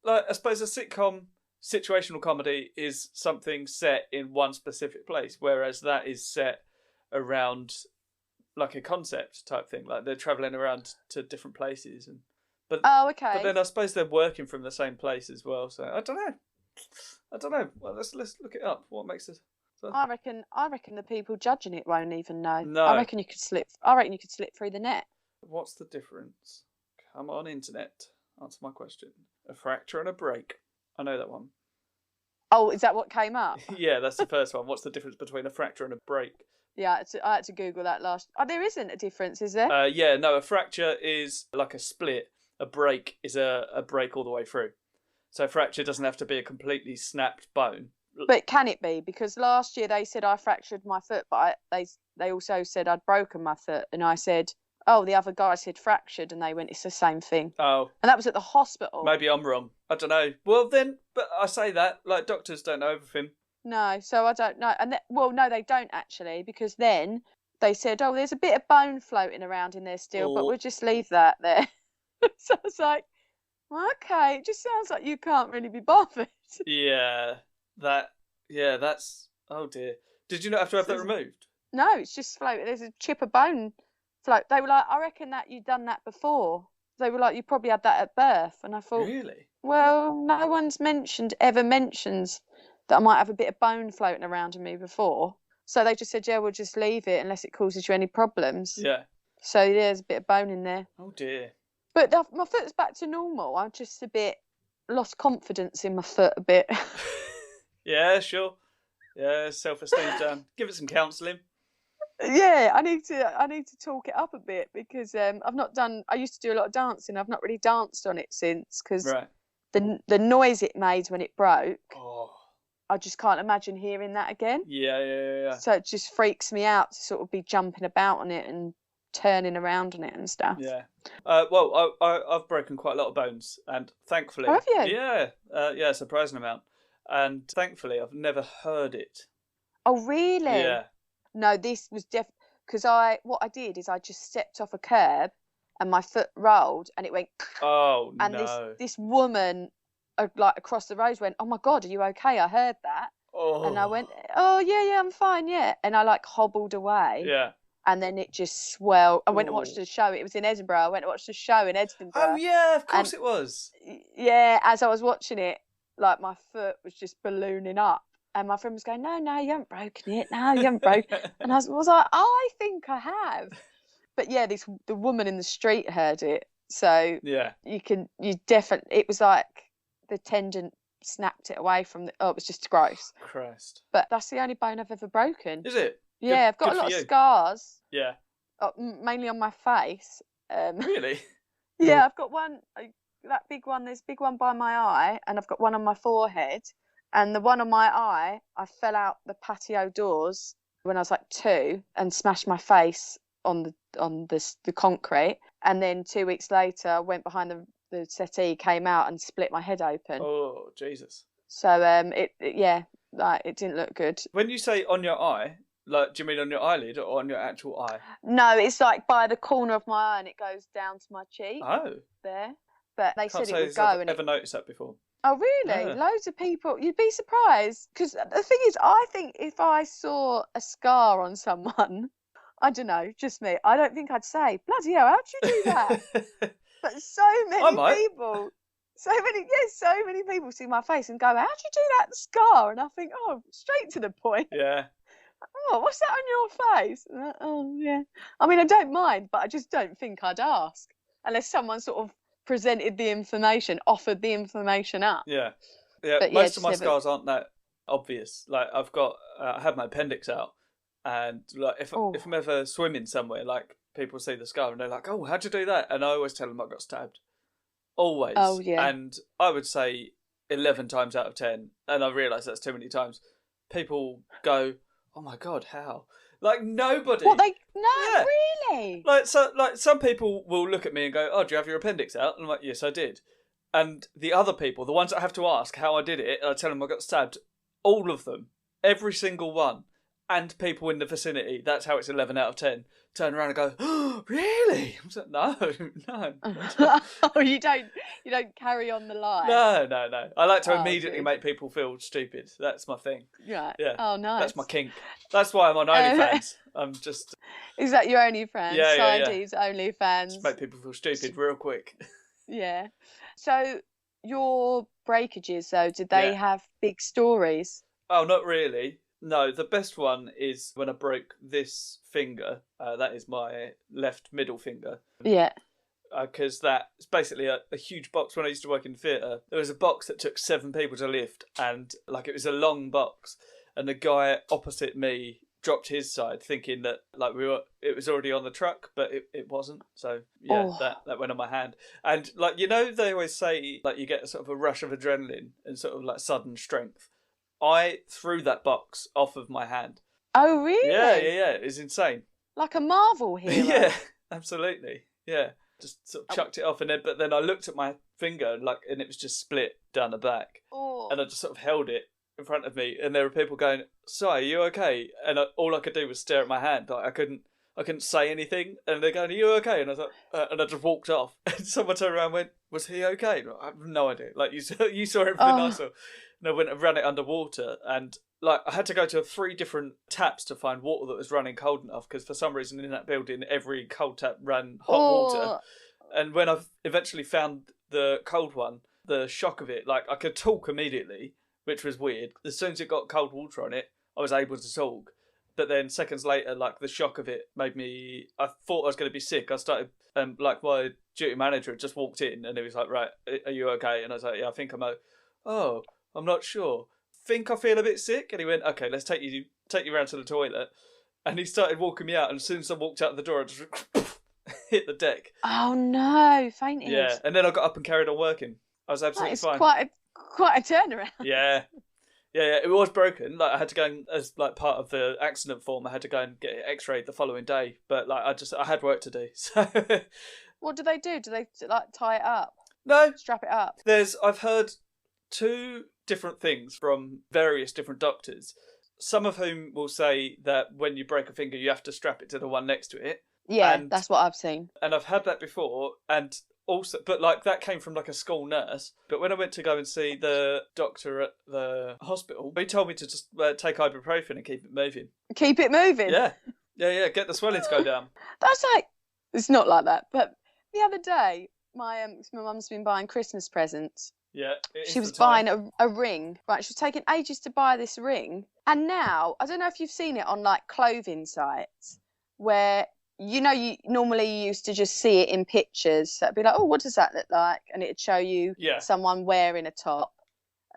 I suppose a sitcom, situational comedy, is something set in one specific place, whereas that is set around like a concept type thing, like they're travelling around to different places, but then I suppose they're working from the same place as well. So I don't know. Well, let's look it up. What makes it? I reckon the people judging it won't even know. No. I reckon you could slip through the net. What's the difference? Come on, internet, answer my question. A fracture and a break. I know that one. Oh, is that what came up? Yeah, that's the first one. What's the difference between a fracture and a break? Yeah, I had to Google that last. Oh, there isn't a difference, is there? A fracture is like a split. A break is a break all the way through. So a fracture doesn't have to be a completely snapped bone. But can it be? Because last year they said I fractured my foot, but they also said I'd broken my foot, and I said, oh, the other guy said fractured, and they went, it's the same thing. Oh. And that was at the hospital. Maybe I'm wrong. I don't know. Well, then, but I say that, like, doctors don't know everything. No, so I don't know. And no, they don't actually, because then they said, oh, there's a bit of bone floating around in there still, but we'll just leave that there. So I was like, well, okay, it just sounds like you can't really be bothered. Yeah, that's, oh dear. Did you not have to have that removed? No, it's just floating. There's a chip of bone float. They were like, I reckon that you'd done that before. They were like, you probably had that at birth. And I thought, really? Well, no one's ever mentions that I might have a bit of bone floating around in me before. So they just said, yeah, we'll just leave it unless it causes you any problems. Yeah. So there's a bit of bone in there. Oh dear. But my foot's back to normal. I'm just a bit lost confidence in my foot a bit. Yeah, sure. Yeah, self-esteem's down. Give it some counselling. Yeah, I need to talk it up a bit because I've not done. I used to do a lot of dancing. I've not really danced on it since because the noise it made when it broke. Oh. I just can't imagine hearing that again. Yeah. So it just freaks me out to sort of be jumping about on it and turning around on it and stuff. Yeah. Well, I've broken quite a lot of bones, and thankfully, have you? Yeah, a surprising amount, and thankfully, I've never heard it. Oh, really? Yeah. No, this was because what I did is I just stepped off a curb, and my foot rolled, and it went. Oh and no! And this woman, like across the road, went, "Oh my God, are you okay? I heard that." Oh. And I went, "Oh yeah, I'm fine, yeah." And I like hobbled away. Yeah. And then it just swelled. I went and watched the show. It was in Edinburgh. I went and watched the show in Edinburgh. Oh yeah, of course it was. Yeah, as I was watching it, like my foot was just ballooning up. And my friend was going, no, you haven't broken it. No, you haven't broken it. And I was like, I think I have. But yeah, the woman in the street heard it. So yeah, it was like the tendon snapped it away from it was just gross. Christ. But that's the only bone I've ever broken. Is it? Yeah, I've got a lot of scars. Yeah. mainly on my face. Really? Yeah, I've got one, that big one. There's a big one by my eye, and I've got one on my forehead. And the one on my eye, I fell out the patio doors when I was like 2 and smashed my face on the concrete. And then 2 weeks later, I went behind the settee, came out and split my head open. Oh, Jesus. So it didn't look good. When you say on your eye, like, do you mean on your eyelid or on your actual eye? No, it's like by the corner of my eye, and it goes down to my cheek. Oh. There. But they Can't said say it would go. I've ever noticed that before. Oh, really? Yeah. Loads of people. You'd be surprised. Because the thing is, I think if I saw a scar on someone, I don't know, just me, I don't think I'd say, bloody hell, how'd you do that? But so many people, so many people see my face and go, how'd you do that scar? And I think, oh, straight to the point. Yeah. Oh, what's that on your face? Oh, yeah. I mean, I don't mind, but I just don't think I'd ask. Unless someone sort of presented the information, offered the information up. Yeah. Yeah, but most of my scars aren't that obvious. Like, I've got, I had my appendix out, and like if I'm ever swimming somewhere, like, people see the scar and they're like, oh, how'd you do that? And I always tell them I got stabbed. Always. Oh, yeah. And I would say 11 times out of 10, and I realise that's too many times, people go, oh my God, how? Like, nobody. Really? Like, so, like, some people will look at me and go, oh, do you have your appendix out? And I'm like, yes, I did. And the other people, the ones that have to ask how I did it, I tell them I got stabbed. All of them. Every single one. And people in the vicinity, that's how it's 11 out of 10, turn around and go, oh, really? I'm like, no. Oh, you don't carry on the lie. No. I like to immediately make people feel stupid. That's my thing. Right. Yeah. Oh, nice. That's my kink. That's why I'm on OnlyFans. I'm just... Is that your OnlyFans? Yeah. Side's OnlyFans. Just make people feel stupid real quick. Yeah. So your breakages, though, did they have big stories? Oh, not really. No, the best one is when I broke this finger. That is my left middle finger. Yeah. Because that's basically a huge box. When I used to work in theatre, there was a box that took 7 people to lift, and like it was a long box. And the guy opposite me dropped his side, thinking that like it was already on the truck, but it wasn't. So yeah, that went on my hand. And like, you know, they always say like you get sort of a rush of adrenaline and sort of like sudden strength. I threw that box off of my hand. Oh, really? Yeah. It's insane. Like a Marvel hero. Yeah, absolutely. Yeah, just sort of chucked it off, but then I looked at my finger and it was just split down the back. Oh. And I just sort of held it in front of me, and there were people going, "Si, are you okay?" And all I could do was stare at my hand. Like I couldn't say anything. And they're going, "Are you okay?" And I was like, and I just walked off. And someone turned around and went, "Was he okay?" I have no idea. Like you saw everything I saw. And I went and ran it underwater, and like I had to go to 3 different taps to find water that was running cold enough, because for some reason in that building every cold tap ran hot water. And when I eventually found the cold one, the shock of it, like I could talk immediately, which was weird. As soon as it got cold water on it, I was able to talk. But then seconds later, like the shock of it made me, I thought I was going to be sick. I started, like my duty manager had just walked in and he was like, right, are you okay? And I was like, yeah, I think I'm okay. Oh, I'm not sure. Think I feel a bit sick? And he went, okay, let's take you around to the toilet. And he started walking me out, and as soon as I walked out the door, I just hit the deck. Oh no, fainted. Yeah, and then I got up and carried on working. I was absolutely fine. Quite a turnaround. Yeah, it was broken. Like I had to go as like part of the accident form. I had to go and get it X-rayed the following day. But like I had work to do. So what do they do? Do they like tie it up? No, strap it up. I've heard 2 different things from various different doctors. Some of whom will say that when you break a finger, you have to strap it to the one next to it. Yeah, that's what I've seen. And I've had that before, and also, but like that came from like a school nurse. But when I went to go and see the doctor at the hospital, he told me to just take ibuprofen and keep it moving. Keep it moving? Yeah. Get the swelling to go down. That's like, it's not like that. But the other day, my mum's been buying Christmas presents. Yeah. She was buying a ring. Right, she was taking ages to buy this ring. And now, I don't know if you've seen it on like clothing sites where, you know, you used to just see it in pictures. So it'd be like, oh, what does that look like? And it'd show you someone wearing a top.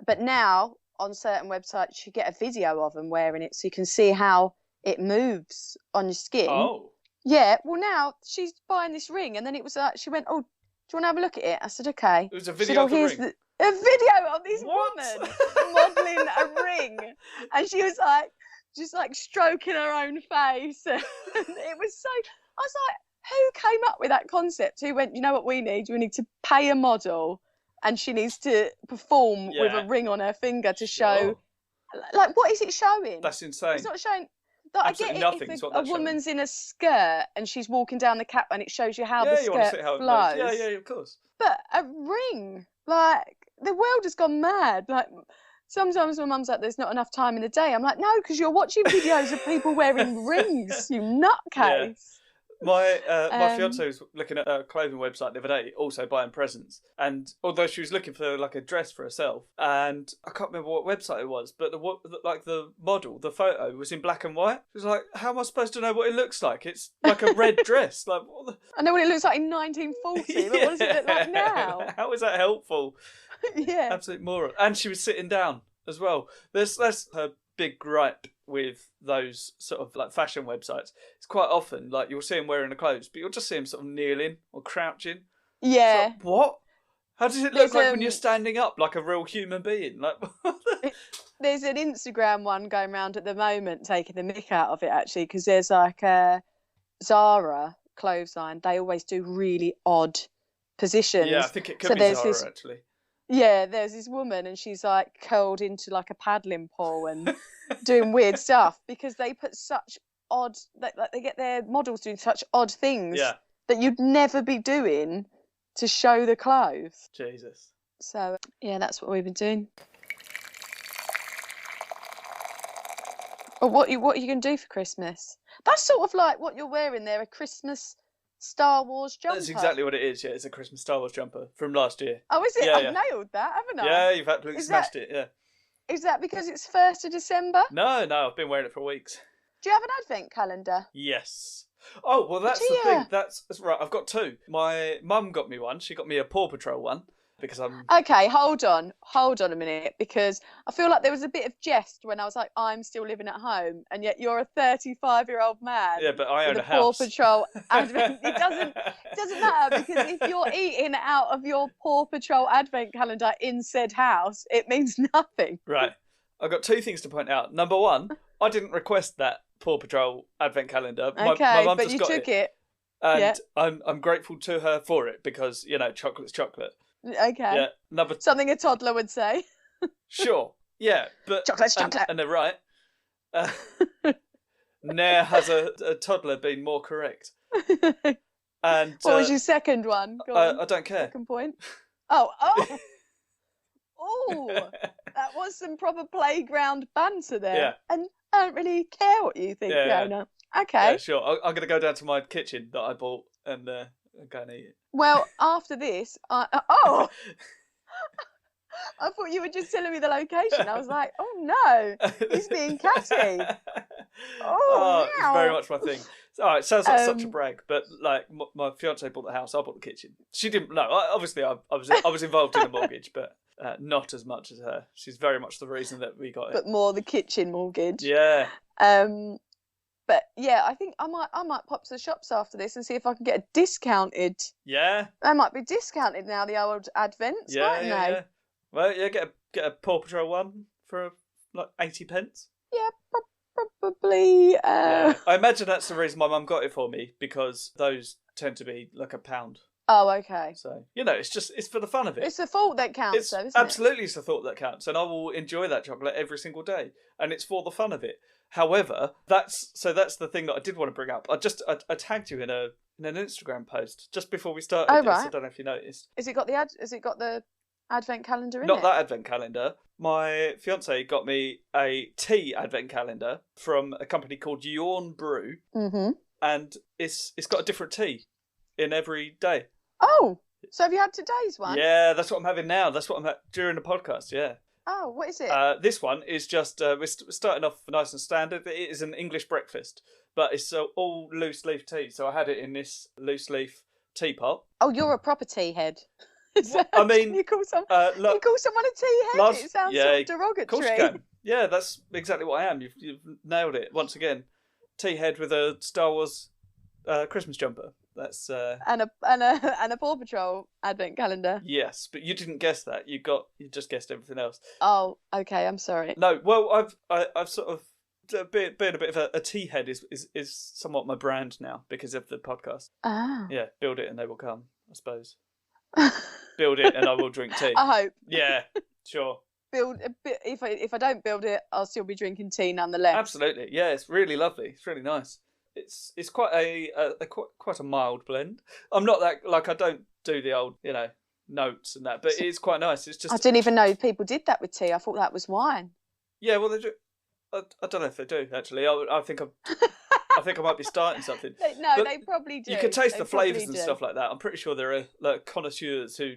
But now, on certain websites, you get a video of them wearing it, so you can see how it moves on your skin. Oh. Yeah, well now she's buying this ring, and then it was like she went, "Oh, do you want to have a look at it?" I said, "Okay." It was a She said, video "Oh, of the here's ring. a video of this What? woman modelling a ring," and she was like, just like stroking her own face, and it was so. I was like, "Who came up with that concept? Who went? You know what we need? We need to pay a model, and she needs to perform with a ring on her finger to show." Like, what is it showing? That's insane. It's not showing. Like, Absolutely I get nothing. it if a woman's in a skirt and she's walking down the cap and it shows you how the you want to skirt see how flows. it looks. Yeah, of course. But a ring, like, the world has gone mad. Like, sometimes my mum's like, "There's not enough time in the day." I'm like, "No, because you're watching videos of people wearing rings, you nutcase." My fiance was looking at a clothing website the other day, also buying presents. And although she was looking for like a dress for herself, and I can't remember what website it was, but the model, the photo was in black and white. She was like, "How am I supposed to know what it looks like? It's like a red dress." Like, what the... I know what it looks like in 1940, but what does it look like now? How is that helpful? Yeah, absolute moron. And she was sitting down as well. That's her big gripe with those sort of like fashion websites. It's quite often like you'll see them wearing the clothes, but you'll just see them sort of kneeling or crouching. Yeah. Like, what? How does it look like when you're standing up like a real human being? Like, there's an Instagram one going around at the moment taking the mick out of it, actually, because there's like a Zara clothesline. They always do really odd positions. Yeah, I think it could be Zara, actually. Yeah, there's this woman and she's like curled into like a paddling pool and doing weird stuff because they put such odd, like they get their models doing such odd things that you'd never be doing to show the clothes. Jesus. So yeah, that's what we've been doing. Or what are you going to do for Christmas? That's sort of like what you're wearing there, a Christmas Star Wars jumper. That's exactly what it is. Yeah, it's a Christmas Star Wars jumper from last year. Oh, is it? Yeah, I've nailed that, haven't I? Yeah, you've absolutely smashed it. Yeah. Is that because it's 1st of December? No, I've been wearing it for weeks. Do you have an advent calendar? Yes. Oh, well, that's the thing. That's right. I've got two. My mum got me one. She got me a Paw Patrol one. Because I'm... Okay, hold on a minute, because I feel like there was a bit of jest when I was like, "I'm still living at home," and yet you're a 35-year-old man. Yeah, but I own a house. Paw Patrol advent. It doesn't matter, because if you're eating out of your Paw Patrol advent calendar in said house, it means nothing. Right. I've got two things to point out. Number one, I didn't request that Paw Patrol advent calendar. Okay, my mum but just you got took it. And I'm grateful to her for it because, you know, chocolate's chocolate. Okay. Yeah. Something a toddler would say. Sure. Yeah, but chocolate's chocolate. And they're right. Ne'er has a toddler been more correct. And what was your second one? Go on. I don't care. Second point. Oh. Oh, that was some proper playground banter there. Yeah. And I don't really care what you think, Fiona. Yeah. Okay. Yeah, sure. I'm going to go down to my kitchen that I bought and go and eat it. Well, after this, I thought you were just telling me the location. I was like, "Oh no, he's being catty." It's very much my thing. All right, sounds like such a brag, but like my fiance bought the house, I bought the kitchen. She didn't. No, obviously I was involved in the mortgage, but not as much as her. She's very much the reason that we got it. But more the kitchen mortgage. Yeah. But yeah, I think I might pop to the shops after this and see if I can get a discounted. Yeah. They might be discounted now, the old advents, mightn't they? Yeah. Well, yeah, get a Paw Patrol one for like 80p. Yeah, probably. Yeah. I imagine that's the reason my mum got it for me, because those tend to be like £1. Oh, okay. So, you know, it's for the fun of it. It's the thought that counts, though, isn't absolutely, it's the thought that counts. And I will enjoy that chocolate every single day. And it's for the fun of it. However, that's the thing that I did want to bring up. I tagged you in an Instagram post just before we started this. Right. I don't know if you noticed. Has it got the advent calendar in it? Not that advent calendar. My fiance got me a tea advent calendar from a company called Yawn Brew. Mm-hmm. And it's got a different tea in every day. Oh, so have you had today's one? Yeah, that's what I'm having now. That's what I'm during the podcast, yeah. Oh, what is it? This one is just, we're starting off nice and standard. It is an English breakfast, but it's all loose leaf tea. So I had it in this loose leaf teapot. Oh, you're a proper tea head. I mean, you call someone a tea head? It sounds sort of derogatory. Of course you can. Yeah, that's exactly what I am. You've nailed it once again. Tea head with a Star Wars Christmas jumper. That's and a Paw Patrol advent calendar. yes, but you didn't guess that. You just guessed everything else. Oh, okay. I'm sorry. No, well, I've sort of being a bit of a tea head is somewhat my brand now because of the podcast. Ah. Yeah, build it and they will come, I suppose. Build it and I will drink tea. I hope. Yeah, sure. Build a bit. If I don't build it, I'll still be drinking tea nonetheless. Absolutely. Yeah, it's really lovely. It's really nice. It's quite quite a mild blend. I'm not that I don't do the old notes and that, but it is quite nice. It's just I didn't even know people did that with tea. I thought that was wine. Yeah, well they do. I don't know if they do actually. I think I might be starting something. No, they probably do. You can taste the flavours and stuff like that. I'm pretty sure there are connoisseurs who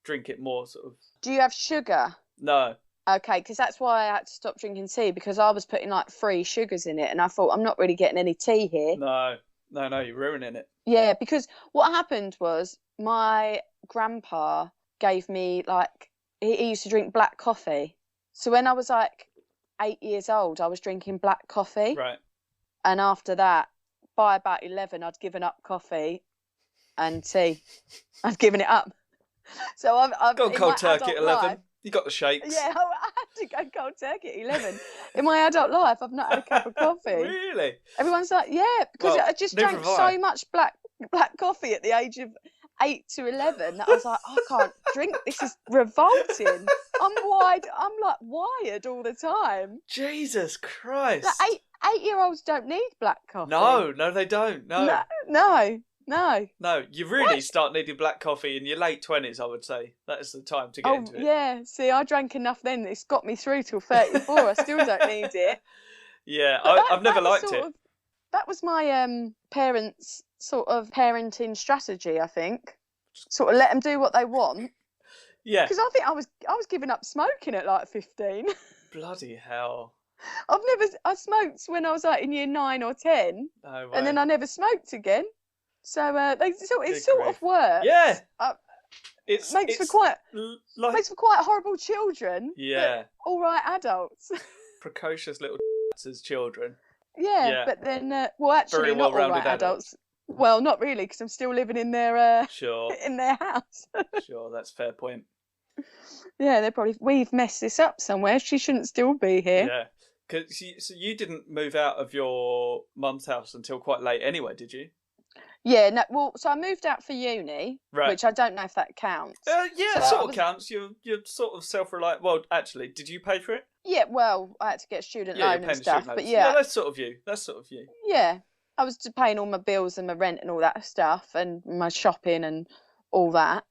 drink it more sort of. Do you have sugar? No. Okay, because that's why I had to stop drinking tea, because I was putting like 3 sugars in it, and I thought I'm not really getting any tea here. No, you're ruining it. Yeah, because what happened was my grandpa gave me he used to drink black coffee. So when I was 8 years old, I was drinking black coffee. Right. And after that, by about 11, I'd given up coffee and tea. I'd given it up. So I've gone cold turkey at 11. You got the shakes. Yeah, I had to go cold turkey at 11. In my adult life, I've not had a cup of coffee. Really? Everyone's like, yeah, because I just drank so much black coffee at the age of 8 to 11 that I was like, I can't drink. This is revolting. I'm wired all the time. Jesus Christ. Like 8-year-olds don't need black coffee. No, they don't. No, you really start needing black coffee in your late 20s, I would say. That is the time to get into it. Yeah, see, I drank enough then. It's got me through till 34. I still don't need it. Yeah, I've never liked it. That was my parents' sort of parenting strategy, I think. Sort of let them do what they want. Yeah. Because I think I was giving up smoking at 15. Bloody hell. I smoked when I was in year 9 or 10. No way. And then I never smoked again. So it sort of works. Yeah. It makes for quite horrible children. Yeah. But all right adults. Precocious little as children. Yeah, but then actually not all right adults. Well, not really, because I'm still living in their sure in their house. Sure, that's a fair point. Yeah, they're probably we've messed this up somewhere. She shouldn't still be here. Yeah, so you didn't move out of your mum's house until quite late anyway, did you? Yeah, no. Well, so I moved out for uni, right. Which I don't know if that counts. Yeah, it sort of counts. You're sort of self-reliant. Well, actually, did you pay for it? Yeah, well, I had to get a student loan and stuff, but yeah, that's sort of you. Yeah, I was paying all my bills and my rent and all that stuff, and my shopping and all that.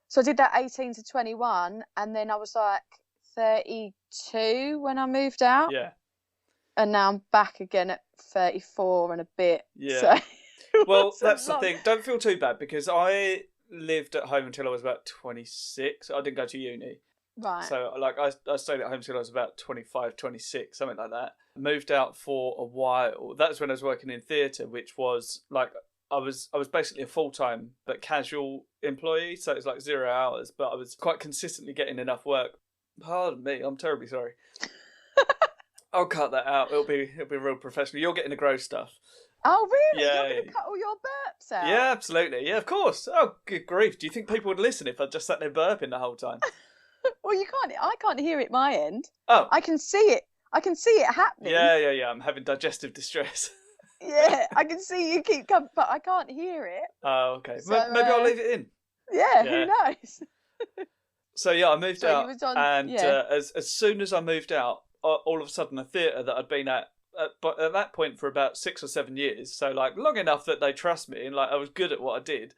So I did that 18 to 21, and then I was 32 when I moved out. Yeah. And now I'm back again at 34 and a bit. Yeah. So well, that's the thing. Don't feel too bad, because I lived at home until I was about 26. I didn't go to uni. Right. So I stayed at home until I was about 25, 26, something like that. Moved out for a while. That's when I was working in theatre, which was I was basically a full-time but casual employee, so it was 0 hours, but I was quite consistently getting enough work. Pardon me, I'm terribly sorry. I'll cut that out. It'll be real professional. You're getting the gross stuff. Oh, really? Yeah, You're going to cut all your burps out? Yeah, absolutely. Yeah, of course. Oh, good grief. Do you think people would listen if I just sat there burping the whole time? Well, you can't. I can't hear it my end. Oh. I can see it. I can see it happening. Yeah. I'm having digestive distress. Yeah, I can see you keep coming, but I can't hear it. Oh, okay. So, maybe I'll leave it in. Yeah, who knows? So, yeah, I moved out. And yeah. As soon as I moved out, all of a sudden a theatre that I'd been at that point for about 6 or 7 years, so long enough that they trust me and I was good at what I did,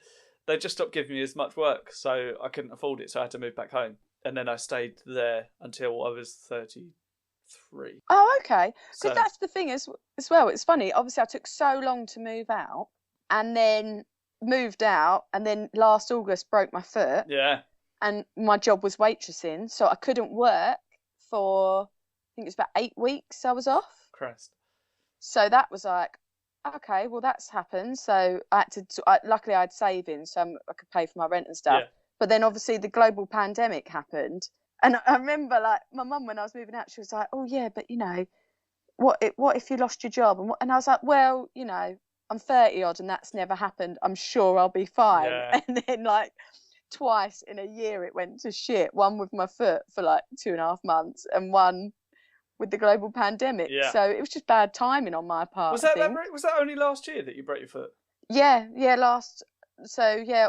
they just stopped giving me as much work, so I couldn't afford it, so I had to move back home. And then I stayed there until I was 33. Oh, okay. Because that's the thing as well. It's funny. Obviously, I took so long to move out, and then moved out, and then last August broke my foot. Yeah. And my job was waitressing, so I couldn't work for, I think it was about 8 weeks I was off. Christ. So that was okay, well, that's happened. So I had to, luckily I had savings, so I could pay for my rent and stuff. Yeah. But then obviously the global pandemic happened. And I remember my mum, when I was moving out, she was like, oh yeah, but what if you lost your job? And I was like, well, I'm 30 odd and that's never happened. I'm sure I'll be fine. Yeah. And then like twice in a year it went to shit. One with my foot for like 2.5 months, and one with the global pandemic. Yeah. So it was just bad timing on my part. Was that only last year that you broke your foot? Yeah,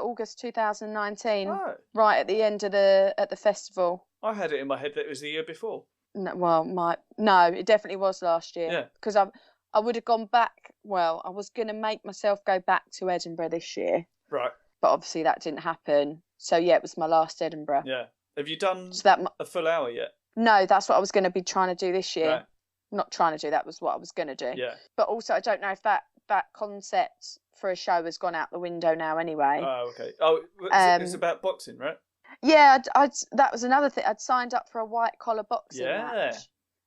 August 2019, right at the end of the festival. I had it in my head that it was the year before. No, it definitely was last year. Yeah. Because I would have gone back. Well, I was going to make myself go back to Edinburgh this year. Right. But obviously that didn't happen. So yeah, it was my last Edinburgh. Yeah. Have you done a full hour yet? No, that's what I was going to be trying to do this year. Right. Not trying to do, that was what I was going to do. Yeah. But also I don't know if that concept for a show has gone out the window now anyway. Oh, okay. Oh, it's about boxing, right? Yeah, that was another thing. I'd signed up for a white collar boxing match,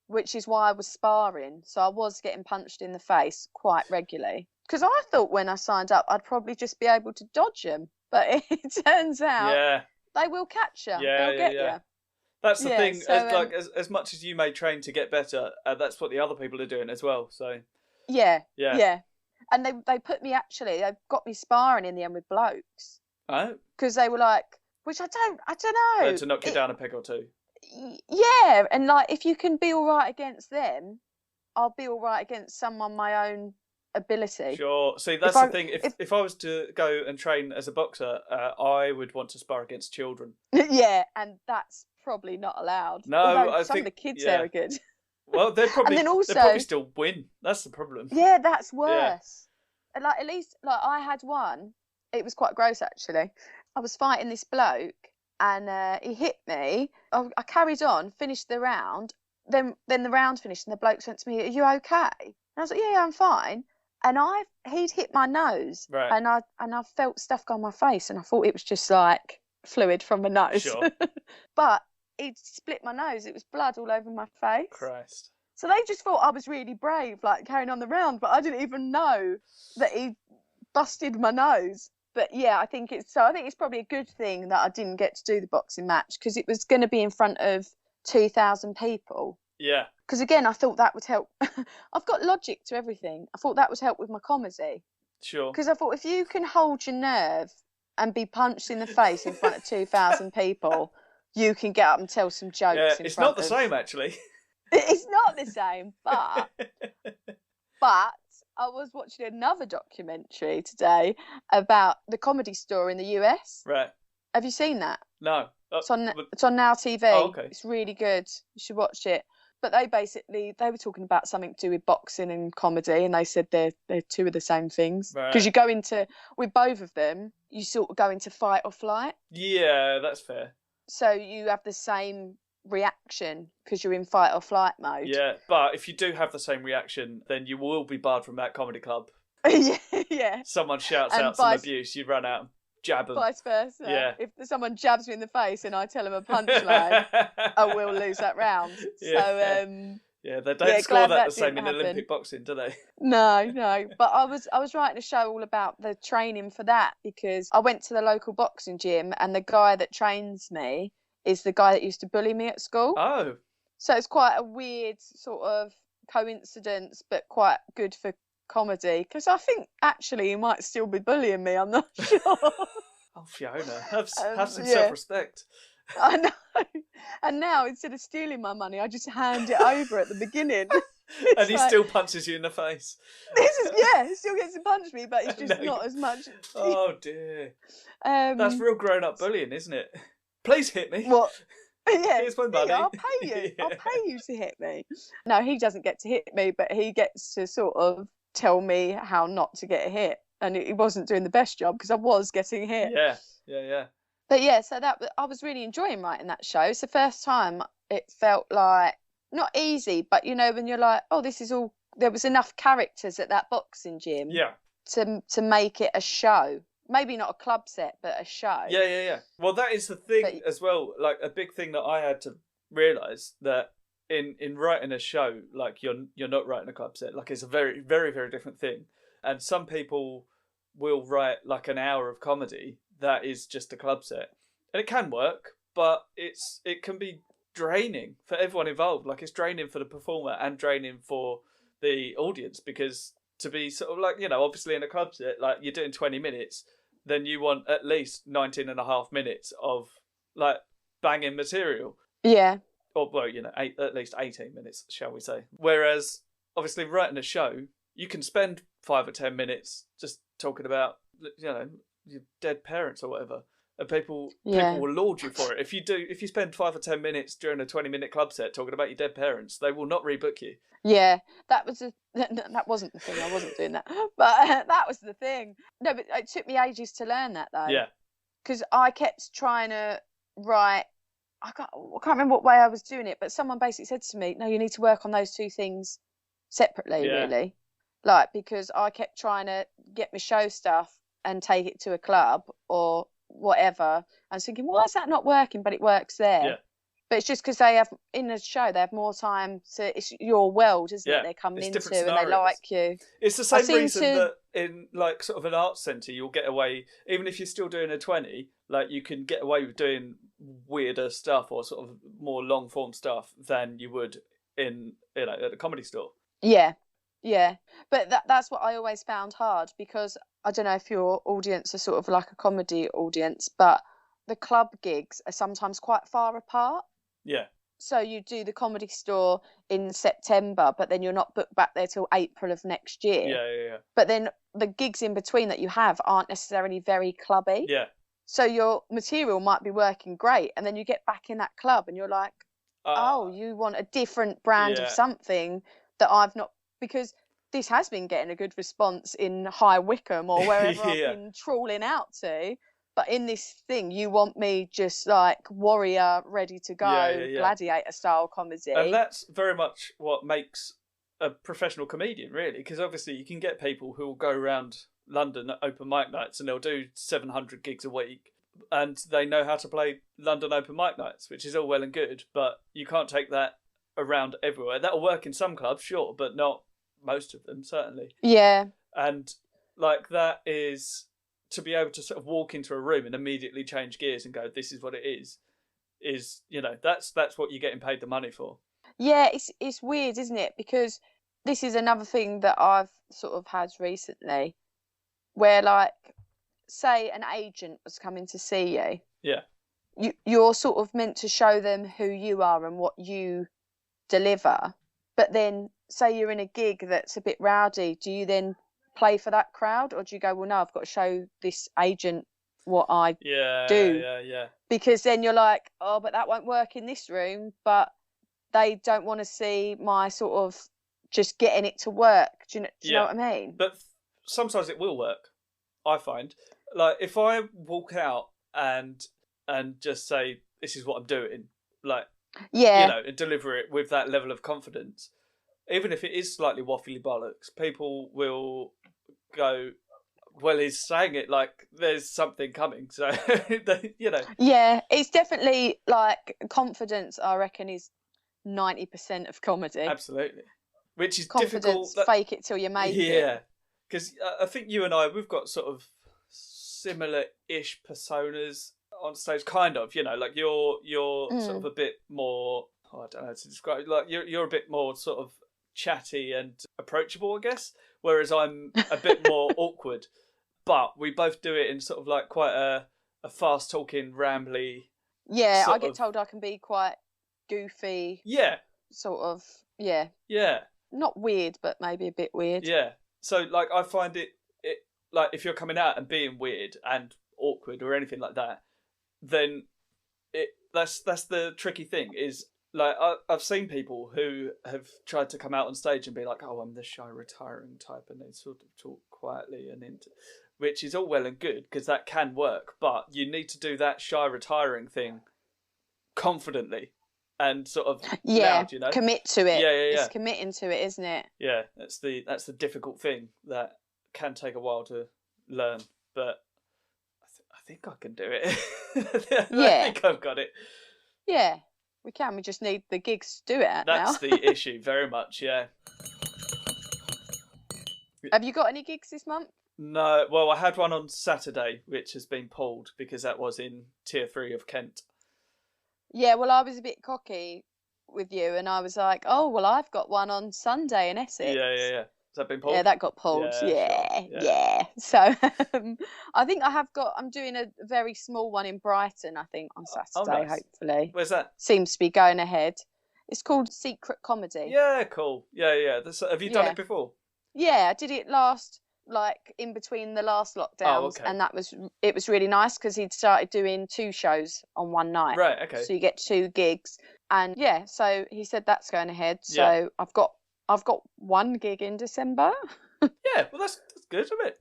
which is why I was sparring. So I was getting punched in the face quite regularly. Because I thought when I signed up, I'd probably just be able to dodge them. But it turns out they will catch you. They'll get you. That's the thing. So, as much as you may train to get better, that's what the other people are doing as well. So yeah. And they put me they got me sparring in the end with blokes. Oh. Because they were like, which I don't know. To knock you down a peg or two. Yeah, and like if you can be all right against them, I'll be all right against someone my own ability. Sure. See, that's the thing. If I was to go and train as a boxer, I would want to spar against children. Yeah, and that's probably not allowed. No, I think some of the kids there are good. Well, they'll probably still win. That's the problem. Yeah, that's worse. Yeah. Like at least I had one. It was quite gross actually. I was fighting this bloke and he hit me. I carried on, finished the round. Then the round finished and the bloke said to me, "Are you okay?" And I was like, "Yeah, I'm fine." And he'd hit my nose, right. and I felt stuff go on my face, and I thought it was just like fluid from my nose. Sure. But he'd split my nose. It was blood all over my face. Christ. So they just thought I was really brave, like carrying on the round, but I didn't even know that he busted my nose. But yeah, I think it's probably a good thing that I didn't get to do the boxing match because it was going to be in front of 2,000 people. Yeah. Because again, I thought that would help. I've got logic to everything. I thought that would help with my comedy. Sure. Because I thought if you can hold your nerve and be punched in the face in front of 2,000 people, you can get up and tell some jokes. Yeah, it's not the same actually. It's not the same, but I was watching another documentary today about the Comedy Store in the US. Right. Have you seen that? No. It's on Now TV. Oh, okay. It's really good. You should watch it. But they were talking about something to do with boxing and comedy, and they said they're two of the same things. Because you go into, with both of them, you sort of go into fight or flight. Yeah, that's fair. So you have the same reaction because you're in fight or flight mode. Yeah, but if you do have the same reaction, then you will be barred from that comedy club. Yeah. Someone shouts out some abuse, you run out and jab them. Vice versa. Yeah. If someone jabs me in the face and I tell them a punchline, I will lose that round. Yeah. So yeah, they don't score that the same in Olympic boxing, do they? No. But I was writing a show all about the training for that because I went to the local boxing gym and the guy that trains me is the guy that used to bully me at school. Oh. So it's quite a weird sort of coincidence, but quite good for comedy. Because I think actually he might still be bullying me. I'm not sure. Oh, Fiona, have some self-respect. I know. And now instead of stealing my money, I just hand it over at the beginning. And he still punches you in the face. He still gets to punch me, but it's just not as much. Oh dear. That's real grown-up bullying, isn't it? Please hit me. What? Yeah, here's my money. I'll pay you. Yeah. I'll pay you to hit me. No, he doesn't get to hit me, but he gets to sort of tell me how not to get hit. And he wasn't doing the best job because I was getting hit. Yeah. But yeah, so I was really enjoying writing that show. It's the first time it felt like, not easy, but you know, when you're like, oh, this is all, there was enough characters at that boxing gym to make it a show. Maybe not a club set, but a show. Yeah. Well, that is the thing as well. Like a big thing that I had to realise that in writing a show, like you're not writing a club set. Like it's a very, very, very different thing. And some people will write like an hour of comedy that is just a club set, and it can work, but it can be draining for everyone involved. Like it's draining for the performer and draining for the audience because to be sort of like, you know, obviously in a club set, like you're doing 20 minutes, then you want at least 19 and a half minutes of like banging material. Yeah. Or, well, you know, at least 18 minutes, shall we say. Whereas, obviously, writing a show, you can spend 5 or 10 minutes just talking about, you know, your dead parents or whatever. And people will laud you for it. If you spend 5 or 10 minutes during a 20-minute club set talking about your dead parents, they will not rebook you. Yeah, that wasn't the thing. I wasn't doing that, but that was the thing. No, but it took me ages to learn that though. Yeah. Because I kept trying to write. I can't remember what way I was doing it, but someone basically said to me, "No, you need to work on those two things separately, really." Like, because I kept trying to get my show stuff and take it to a club or whatever. I was thinking, why is that not working? But it works there. Yeah. But it's just because they have, in a show, they have more time to, it's your world, isn't it? They're coming into and they like you. It's the same reason that in like sort of an arts centre, you'll get away, even if you're still doing a 20, like you can get away with doing weirder stuff or sort of more long form stuff than you would in, you know, at a comedy store. Yeah. Yeah. But that's what I always found hard, because I don't know if your audience are sort of like a comedy audience, but the club gigs are sometimes quite far apart. Yeah. So you do the comedy store in September, but then you're not booked back there till April of next year. Yeah. But then the gigs in between that you have aren't necessarily very clubby. Yeah. So your material might be working great, and then you get back in that club and you're like, oh, you want a different brand of something that I've not, because this has been getting a good response in High Wycombe or wherever I've been trawling out to. But in this thing, you want me just like warrior, ready to go, gladiator style comedy. And that's very much what makes a professional comedian, really, because obviously you can get people who will go around London at open mic nights and they'll do 700 gigs a week and they know how to play London open mic nights, which is all well and good, but you can't take that around everywhere. That'll work in some clubs, sure, but not most of them, certainly. Yeah. And like that is... to be able to sort of walk into a room and immediately change gears and go, this is what it is, you know, that's what you're getting paid the money for. Yeah, it's weird, isn't it? Because this is another thing that I've sort of had recently, where like, say an agent was coming to see you. Yeah. You're sort of meant to show them who you are and what you deliver. But then say you're in a gig that's a bit rowdy, do you then play for that crowd, or do you go, well, no, I've got to show this agent what I do? Yeah. Because then you're like, oh, but that won't work in this room, but they don't want to see my sort of just getting it to work. Do you know what I mean? But sometimes it will work, I find. Like, if I walk out and just say, this is what I'm doing, like, you know, and deliver it with that level of confidence, even if it is slightly waffly bollocks, people will go, well, he's saying it like there's something coming. So, you know. Yeah, it's definitely like confidence, I reckon, is 90% of comedy. Absolutely. Which is confidence, difficult. fake it till you make it. Yeah. Because I think you and I, we've got sort of similar-ish personas on stage, kind of, you know, like you're sort of a bit more, I don't know how to describe it, like you're a bit more sort of chatty and approachable, I guess, whereas I'm a bit more awkward, but we both do it in sort of like quite a fast talking, rambly. Yeah, I get told I can be quite goofy. Yeah. Sort of, yeah. Yeah. Not weird, but maybe a bit weird. Yeah. So like I find it like if you're coming out and being weird and awkward or anything like that, then that's the tricky thing is, like, I've seen people who have tried to come out on stage and be like, oh, I'm the shy, retiring type, and they sort of talk quietly and which is all well and good because that can work, but you need to do that shy, retiring thing confidently and sort of loud, you know? Commit to it. Yeah. It's committing to it, isn't it? Yeah, that's the difficult thing that can take a while to learn, but I think I can do it. I think I've got it. Yeah. We can. We just need the gigs to do it now. That's the issue, very much, yeah. Have you got any gigs this month? No. Well, I had one on Saturday, which has been pulled because that was in Tier 3 of Kent. Yeah, well, I was a bit cocky with you and I was like, oh, well, I've got one on Sunday in Essex. Yeah. that been pulled? Yeah, that got pulled. Yeah, sure. Yeah. So I think I'm doing a very small one in Brighton, I think, on Oh, Saturday, nice. hopefully. Where's that? Seems to be going ahead. It's called Secret Comedy. Yeah, cool. Yeah. Have you done it before? Yeah, I did it in between the last lockdowns, okay. and it was really nice because he'd started doing 2 shows on one night. Right, okay. So you get 2 gigs, and so he said that's going ahead. So Yeah. I've got 1 gig in December. Yeah, well that's good, isn't it?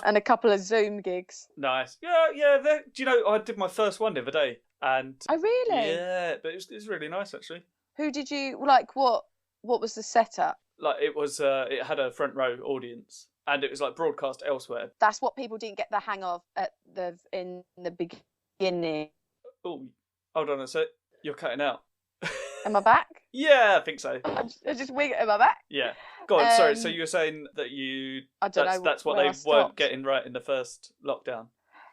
And a couple of Zoom gigs. Nice. Yeah. Do you know I did my first one the other day, and Oh really? yeah, but it's really nice actually. Who did you like? What was the setup? Like it was, it had a front row audience, and it was like broadcast elsewhere. That's what people didn't get the hang of in the beginning. Oh, hold on a sec. You're cutting out. Am I back? Yeah, I think so. I just wig it. Am I back? Yeah. Go on. Sorry. So you were saying that I don't know. That's what they weren't getting right in the first lockdown.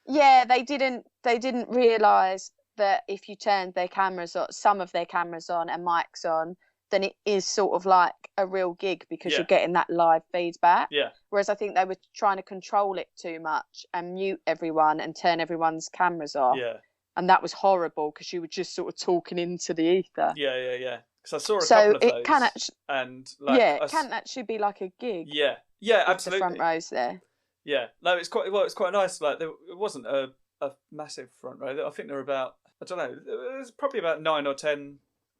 Yeah, they didn't realise that if you turned their cameras on, some of their cameras on and mics on, then it is sort of like a real gig because you're getting that live feedback. Yeah. Whereas I think they were trying to control it too much and mute everyone and turn everyone's cameras off. Yeah. And that was horrible because you were just sort of talking into the ether. Yeah. Because I saw a couple of those. So it can actually, it can actually be like a gig. Yeah, absolutely. The front rows there. Yeah, no, it's quite nice. Like it wasn't a massive front row. I think there were about, I don't know, there was probably about 9 or 10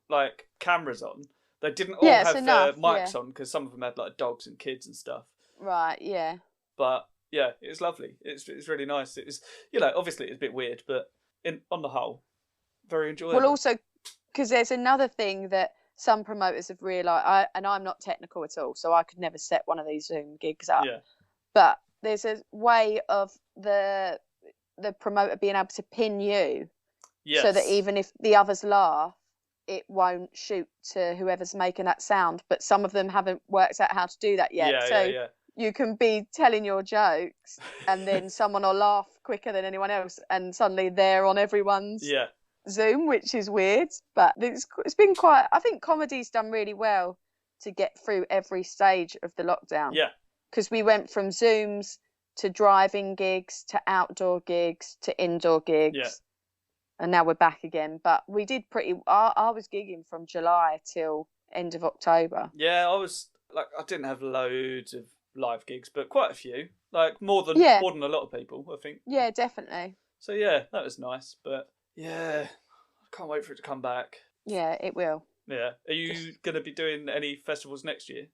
like cameras on. They didn't all have their mics on because some of them had like dogs and kids and stuff. Right. Yeah. But yeah, it was lovely. It's really nice. It was, obviously it's a bit weird, but on the whole, very enjoyable. Well, also because there's another thing that some promoters have realised, and I'm not technical at all, so I could never set one of these Zoom gigs up. Yeah. But there's a way of the promoter being able to pin you, so that even if the others laugh, it won't shoot to whoever's making that sound. But some of them haven't worked out how to do that yet. Yeah. You can be telling your jokes, and then someone will laugh quicker than anyone else, and suddenly they're on everyone's Zoom, which is weird. But it's been quite. I think comedy's done really well to get through every stage of the lockdown. Yeah. Because we went from Zooms to driving gigs to outdoor gigs to indoor gigs, and now we're back again. But we did I was gigging from July till end of October. Yeah, I didn't have loads of live gigs, but quite a few, like more than a lot of people, I think. Yeah, definitely. So yeah, that was nice, but yeah, I can't wait for it to come back. Yeah, it will. Yeah, are you going to be doing any festivals next year?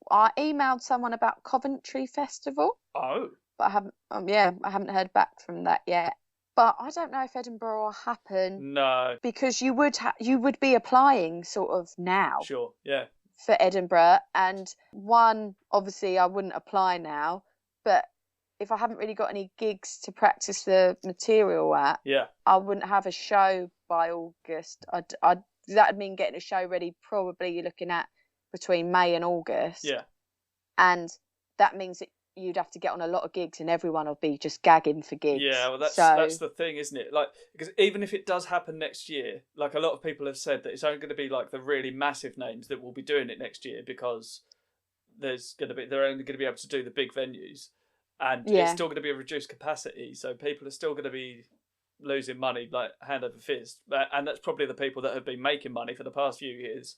I emailed someone about Coventry Festival. Oh, but I haven't heard back from that yet. But I don't know if Edinburgh will happen. No, because you would be applying sort of now. Sure, yeah. For Edinburgh, and obviously I wouldn't apply now, but if I haven't really got any gigs to practice the material at, I wouldn't have a show by August. That'd mean getting a show ready. Probably you're looking at between May and August. Yeah, and that means that you'd have to get on a lot of gigs, and everyone will be just gagging for gigs. Yeah, well, that's the thing, isn't it? Like, because even if it does happen next year, like a lot of people have said that it's only going to be like the really massive names that will be doing it next year because they're only going to be able to do the big venues, and it's still going to be a reduced capacity, so people are still going to be losing money like hand over fist, and that's probably the people that have been making money for the past few years.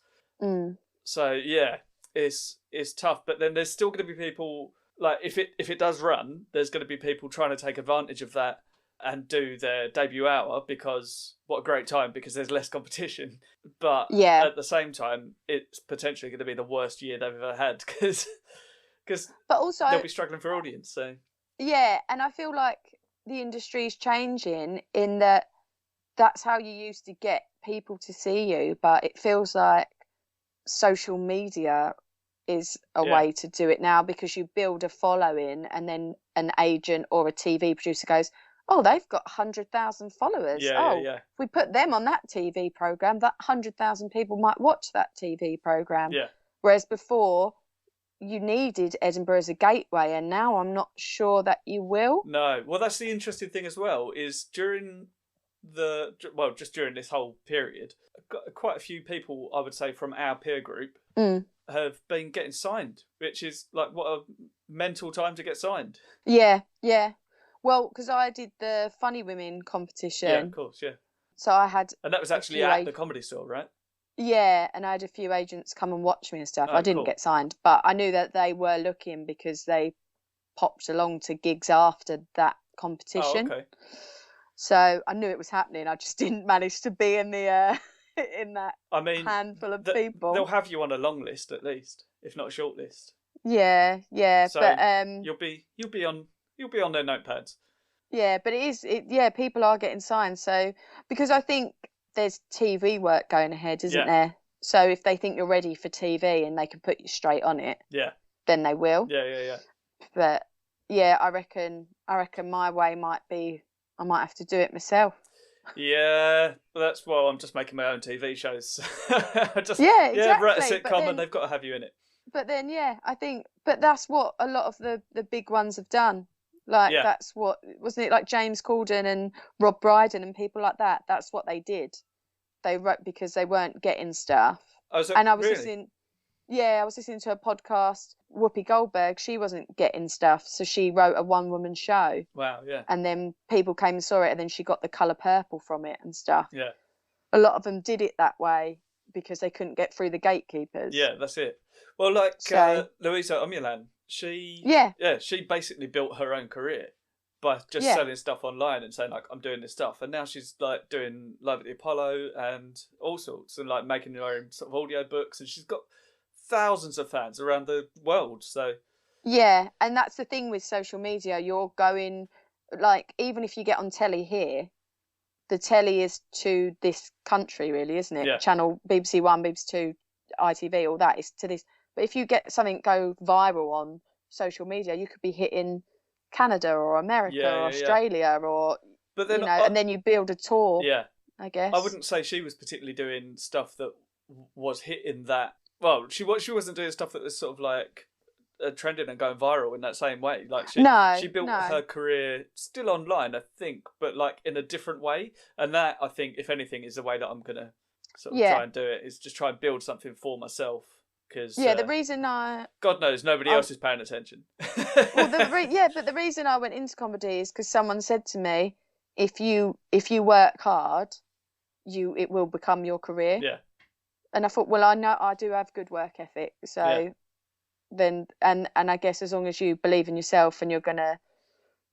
So yeah, it's tough, but then there's still going to be people. Like if it does run, there's going to be people trying to take advantage of that and do their debut hour because what a great time because there's less competition. But at the same time, it's potentially going to be the worst year they've ever had because but also they'll be struggling for audience. So yeah, and I feel like the industry is changing in that's how you used to get people to see you, but it feels like social media is a way to do it now because you build a following and then an agent or a TV producer goes, oh, they've got 100,000 followers. If we put them on that TV programme, that 100,000 people might watch that TV programme. Yeah. Whereas before, you needed Edinburgh as a gateway, and now I'm not sure that you will. No. Well, that's the interesting thing as well, is just during this whole period, quite a few people, I would say, from our peer group have been getting signed, which is like what a mental time to get signed. Yeah. Well, because I did the Funny Women competition. Yeah, of course, yeah. So I had... And that was actually at the Comedy Store, right? Yeah, and I had a few agents come and watch me and stuff. Oh, I didn't get signed, but I knew that they were looking because they popped along to gigs after that competition. Oh, okay. So I knew it was happening. I just didn't manage to be in the in that handful of people. They'll have you on a long list at least, if not a short list. Yeah. So but you'll be on their notepads. Yeah, but people are getting signed. So because I think there's TV work going ahead, isn't there? So if they think you're ready for TV and they can put you straight on it, then they will. Yeah. But yeah, I reckon my way might be I might have to do it myself. Yeah, that's why I'm just making my own TV shows. Exactly. Write a sitcom and they've got to have you in it. But then, I think, but that's what a lot of the big ones have done. Like that's what, wasn't it? Like James Corden and Rob Brydon and people like that. That's what they did. They wrote because they weren't getting stuff. Oh, so and I was really? listening. Yeah, I was listening to a podcast. Whoopi Goldberg, she wasn't getting stuff, so she wrote a one-woman show. Wow, yeah. And then people came and saw it, and then she got the colour purple from it and stuff. Yeah. A lot of them did it that way because they couldn't get through the gatekeepers. Yeah, that's it. Well, like Louisa Omulan, she basically built her own career by just selling stuff online and saying like, I'm doing this stuff, and now she's like doing Live at the Apollo and all sorts, and like making her own sort of audio books, and she's got thousands of fans around the world. So yeah, and that's the thing with social media. You're going, like, even if you get on telly here, the telly is to this country, really, isn't it? Channel BBC One, BBC Two, ITV, all that is to this. But if you get something go viral on social media, you could be hitting Canada or America or Australia or, but then, and then you build a tour. Yeah, I guess. I wouldn't say she was particularly doing stuff that was hitting that. Well, she wasn't doing stuff that was sort of like trending and going viral in that same way. Like she built her career still online, I think, but like in a different way. And that, I think, if anything, is the way that I'm gonna sort of try and do it. Is just try and build something for myself. Because the reason God knows nobody else is paying attention. Well, but the reason I went into comedy is because someone said to me, if you work hard, it will become your career. Yeah. And I thought, well, I know I do have good work ethic, so then and I guess as long as you believe in yourself and you're gonna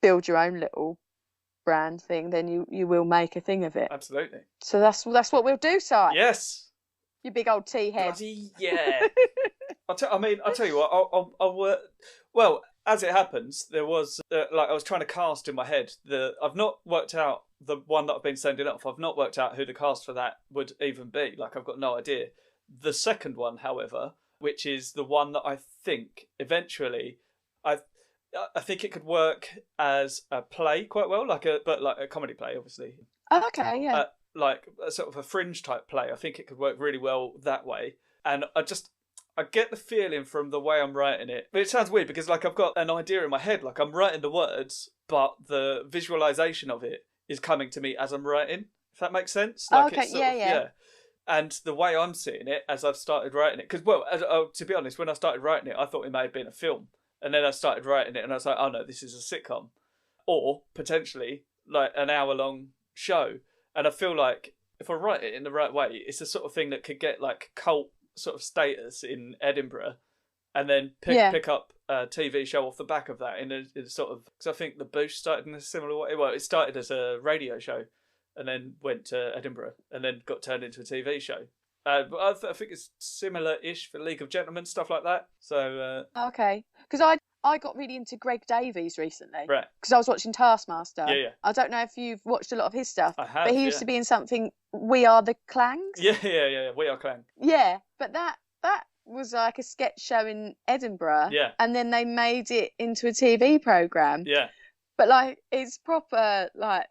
build your own little brand thing, then you will make a thing of it. Absolutely. So that's what we'll do, Si. Yes. You big old tea head. Bloody yeah. I'll tell you what. I'll work. Well, as it happens, there was like I was trying to cast in my head. I've not worked out the one that I've been sending off. I've not worked out who the cast for that would even be. Like I've got no idea. The second one, however, which is the one that I think eventually, I think it could work as a play quite well, like a comedy play, obviously. Oh, okay, yeah. Like a sort of a fringe type play. I think it could work really well that way. And I get the feeling from the way I'm writing it. But it sounds weird because like I've got an idea in my head, like I'm writing the words, but the visualization of it is coming to me as I'm writing. If that makes sense. Like okay, yeah. And the way I'm seeing it as I've started writing it, because to be honest, when I started writing it, I thought it may have been a film, and then I started writing it, and I was like, oh no, this is a sitcom, or potentially like an hour-long show. And I feel like if I write it in the right way, it's the sort of thing that could get like cult sort of status in Edinburgh, and then pick up a TV show off the back of that in a sort of, because I think The Boost started in a similar way. Well, it started as a radio show, and then went to Edinburgh, and then got turned into a TV show. But I think it's similar-ish for League of Gentlemen, stuff like that. So okay, because I got really into Greg Davies recently, right? Because I was watching Taskmaster. Yeah. I don't know if you've watched a lot of his stuff. I have, but he used to be in something. We Are the Clangs. Yeah. We Are Clang. Yeah, but that was like a sketch show in Edinburgh. Yeah. And then they made it into a TV program. Yeah. But like it's proper like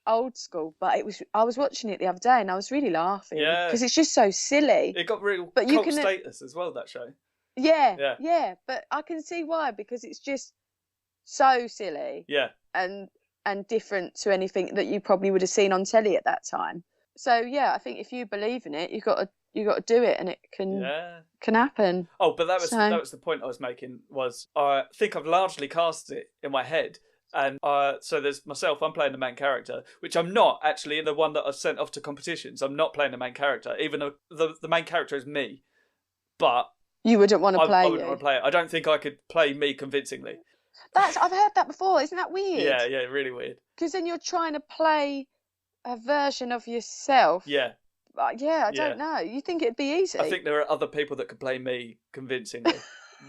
old school. But I was watching it the other day and I was really laughing. Yeah. Because it's just so silly. It got real cult status as well, that show. Yeah, but I can see why, because it's just so silly. Yeah. And different to anything that you probably would have seen on telly at that time. So yeah, I think if you believe in it, you've got you got to do it, and it can happen. Oh, but that was the point I was making. Was I think I've largely cast it in my head. And so there's myself, I'm playing the main character, which I'm not actually in the one that I've sent off to competitions. I'm not playing the main character, even though the main character is me. But you wouldn't want to play I wouldn't want to play it. I don't think I could play me convincingly. I've heard that before. Isn't that weird? Yeah, really weird. Because then you're trying to play a version of yourself. Yeah. I don't know. You think it'd be easy? I think there are other people that could play me convincingly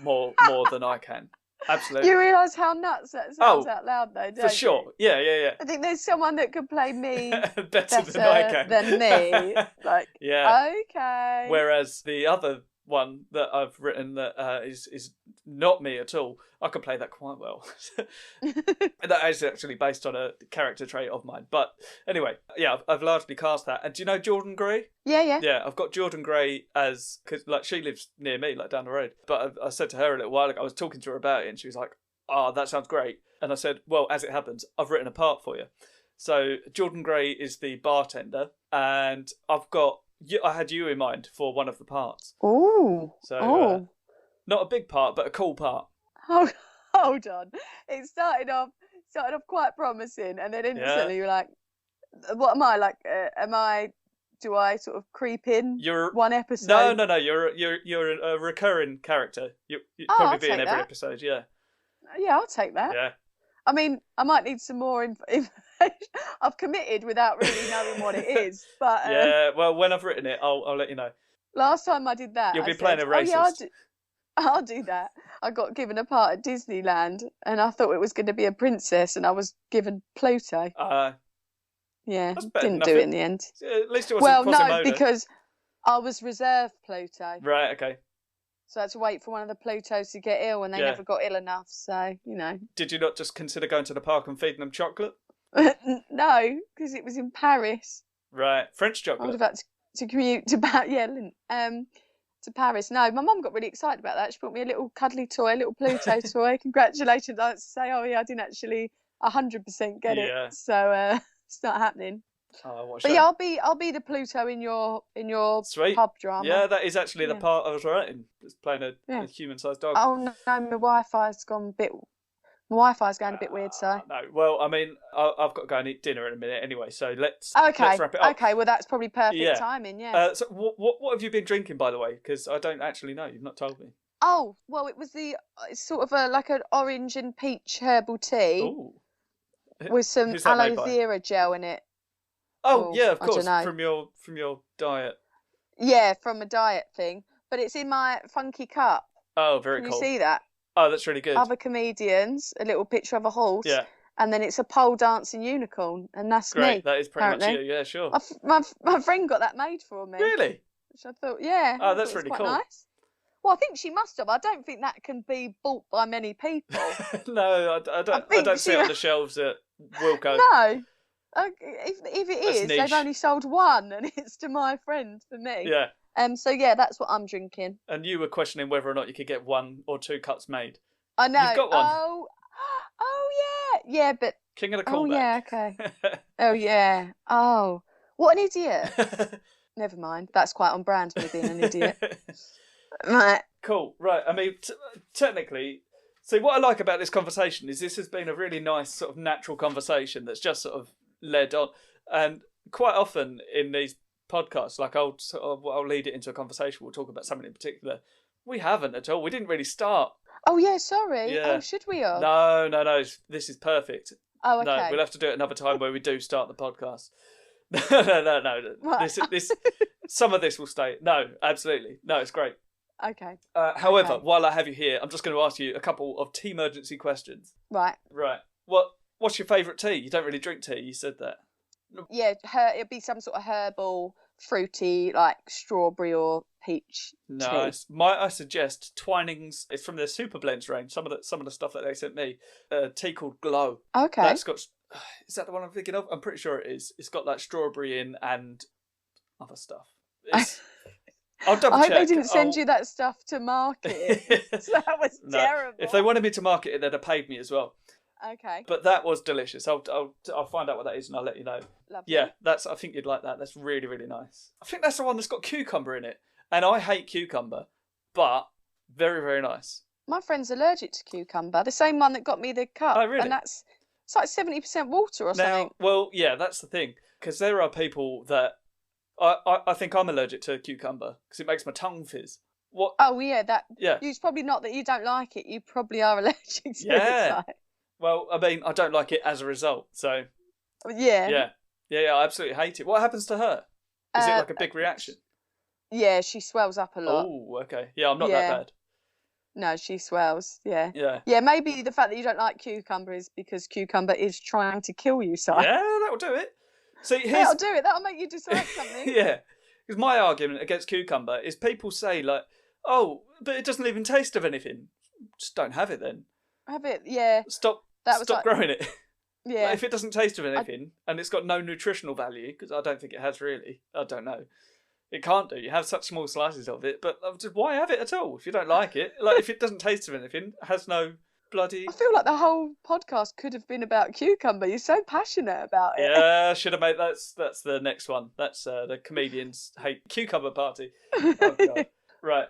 more than I can. Absolutely. You realise how nuts that sounds out loud, though, don't you? For sure. Yeah. I think there's someone that could play me better than I can. Than me. Like, okay. Whereas the other one that I've written that is not me at all, I could play that quite well. That is actually based on a character trait of mine. But anyway, yeah, I've largely cast that. And do you know Jordan Gray? Yeah. Yeah, I've got Jordan Gray as, because like she lives near me, like down the road. But I said to her a little while ago, I was talking to her about it, and she was like, "Oh, that sounds great." And I said, "Well, as it happens, I've written a part for you." So Jordan Gray is the bartender, and I had you in mind for one of the parts. Ooh. So not a big part, but a cool part. Oh, hold on. It started off quite promising, and then instantly you're like, "What am I like? Do I sort of creep in? You're one episode? No. You're a recurring character. You'd probably be in every episode. Yeah. Yeah, I'll take that. Yeah. I mean, I might need some more information. I've committed without really knowing what it is, but yeah. Well, when I've written it, I'll let you know. Last time I did that, you'll be playing a racist. Oh, yeah, I'll do that. I got given a part at Disneyland, and I thought it was going to be a princess, and I was given Pluto. Yeah, didn't do it in the end. At least it wasn't Quasimodo. No, because I was reserved Pluto. Right. Okay. So I had to wait for one of the Plutos to get ill, and they never got ill enough. So Did you not just consider going to the park and feeding them chocolate? No, because it was in Paris. Right, French chocolate. I would have had to commute to Paris. No, my mum got really excited about that. She bought me a little cuddly toy, a little Pluto toy. Congratulations! I say, oh yeah, I didn't actually 100% get it, so it's not happening. Oh, but yeah, I'll be the Pluto in your Sweet. pub drama. Yeah, that is actually the part I was writing. It's playing a human-sized dog. Oh no, my Wi-Fi's gone a bit. My Wi-Fi's going a bit weird, so. No, well, I mean, I've got to go and eat dinner in a minute anyway, so let's wrap it up. Okay, well, that's probably perfect timing, yeah. So what have you been drinking, by the way? Because I don't actually know. You've not told me. Oh, well, it was it's sort of like an orange and peach herbal tea. Ooh. With some aloe vera gel in it. Oh, yeah, of course, from your diet. Yeah, from a diet thing. But it's in my funky cup. Oh, very cool. Can you see that? Oh, that's really good. Other comedians, a little picture of a horse. Yeah. And then it's a pole dancing unicorn, and that's Great. me. That is pretty much you, yeah, sure. My friend got that made for me. Really? Which I thought, yeah. Oh, that's really cool. Nice. Well, I think she must have. I don't think that can be bought by many people. No, I don't see it on the shelves at Wilco. No. If it is, they've only sold one, and it's to my friend for me. Yeah. So yeah, that's what I'm drinking. And you were questioning whether or not you could get 1 or 2 cups made. I know. You've got one. Oh yeah, but King of the callback. Oh yeah, okay. Oh yeah. Oh, what an idiot. Never mind. That's quite on brand for me being an idiot. Right. Cool. Right. I mean, technically. See, what I like about this conversation is this has been a really nice sort of natural conversation that's just sort of led on. And quite often in these podcasts, like I'll lead it into a conversation. We'll talk about something in particular. We haven't at all. We didn't really start. Oh yeah, sorry. Yeah. Oh, should we have? No. This is perfect. Oh, okay. No, we'll have to do it another time where we do start the podcast. No. Right. This some of this will stay. No, absolutely. No, it's great. Okay. However, while I have you here, I'm just going to ask you a couple of tea emergency questions. Right. What's your favourite tea? You don't really drink tea. You said that. Yeah, it'd be some sort of herbal, fruity, like strawberry or peach. Nice. Might I suggest Twinings? It's from their Super Blends range. Some of the stuff that they sent me. A tea called Glow. Okay. That's got. Is that the one I'm thinking of? I'm pretty sure it is. It's got like strawberry in and other stuff. I'll double check. I hope they didn't send you that stuff to market. That was terrible. If they wanted me to market it, they'd have paid me as well. Okay. But that was delicious. I'll find out what that is and I'll let you know. Lovely. Yeah, I think you'd like that. That's really, really nice. I think that's the one that's got cucumber in it. And I hate cucumber, but very, very nice. My friend's allergic to cucumber. The same one that got me the cup. Oh, really? And it's like 70% water or something. Well, yeah, that's the thing. Because there are people that... I think I'm allergic to cucumber because it makes my tongue fizz. What? Oh, yeah. Yeah. It's probably not that you don't like it. You probably are allergic to Yeah. it. Well, I mean, I don't like it as a result, so... Yeah. Yeah, I absolutely hate it. What happens to her? Is it like a big reaction? Yeah, she swells up a lot. Oh, okay. Yeah, I'm not that bad. No, she swells, yeah. Yeah. Yeah, maybe the fact that you don't like cucumber is because cucumber is trying to kill you, Si. Yeah, that'll do it. See, That'll do it. That'll make you dislike something. Yeah. Because my argument against cucumber is people say, like, oh, but it doesn't even taste of anything. Just don't have it then. Have it, yeah. Stop growing it. Yeah. Like, if it doesn't taste of anything and it's got no nutritional value, because I don't think it has really, I don't know. It can't do. You have such small slices of it, but just why have it at all if you don't like it? Like, if it doesn't taste of anything, has no bloody... I feel like the whole podcast could have been about cucumber. You're so passionate about it. Yeah, should have made... That's the next one. That's the comedians hate cucumber party. Oh, God. Right.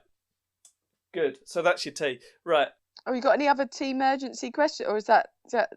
Good. So that's your tea. Right. Oh, you got any other tea emergency question, or is that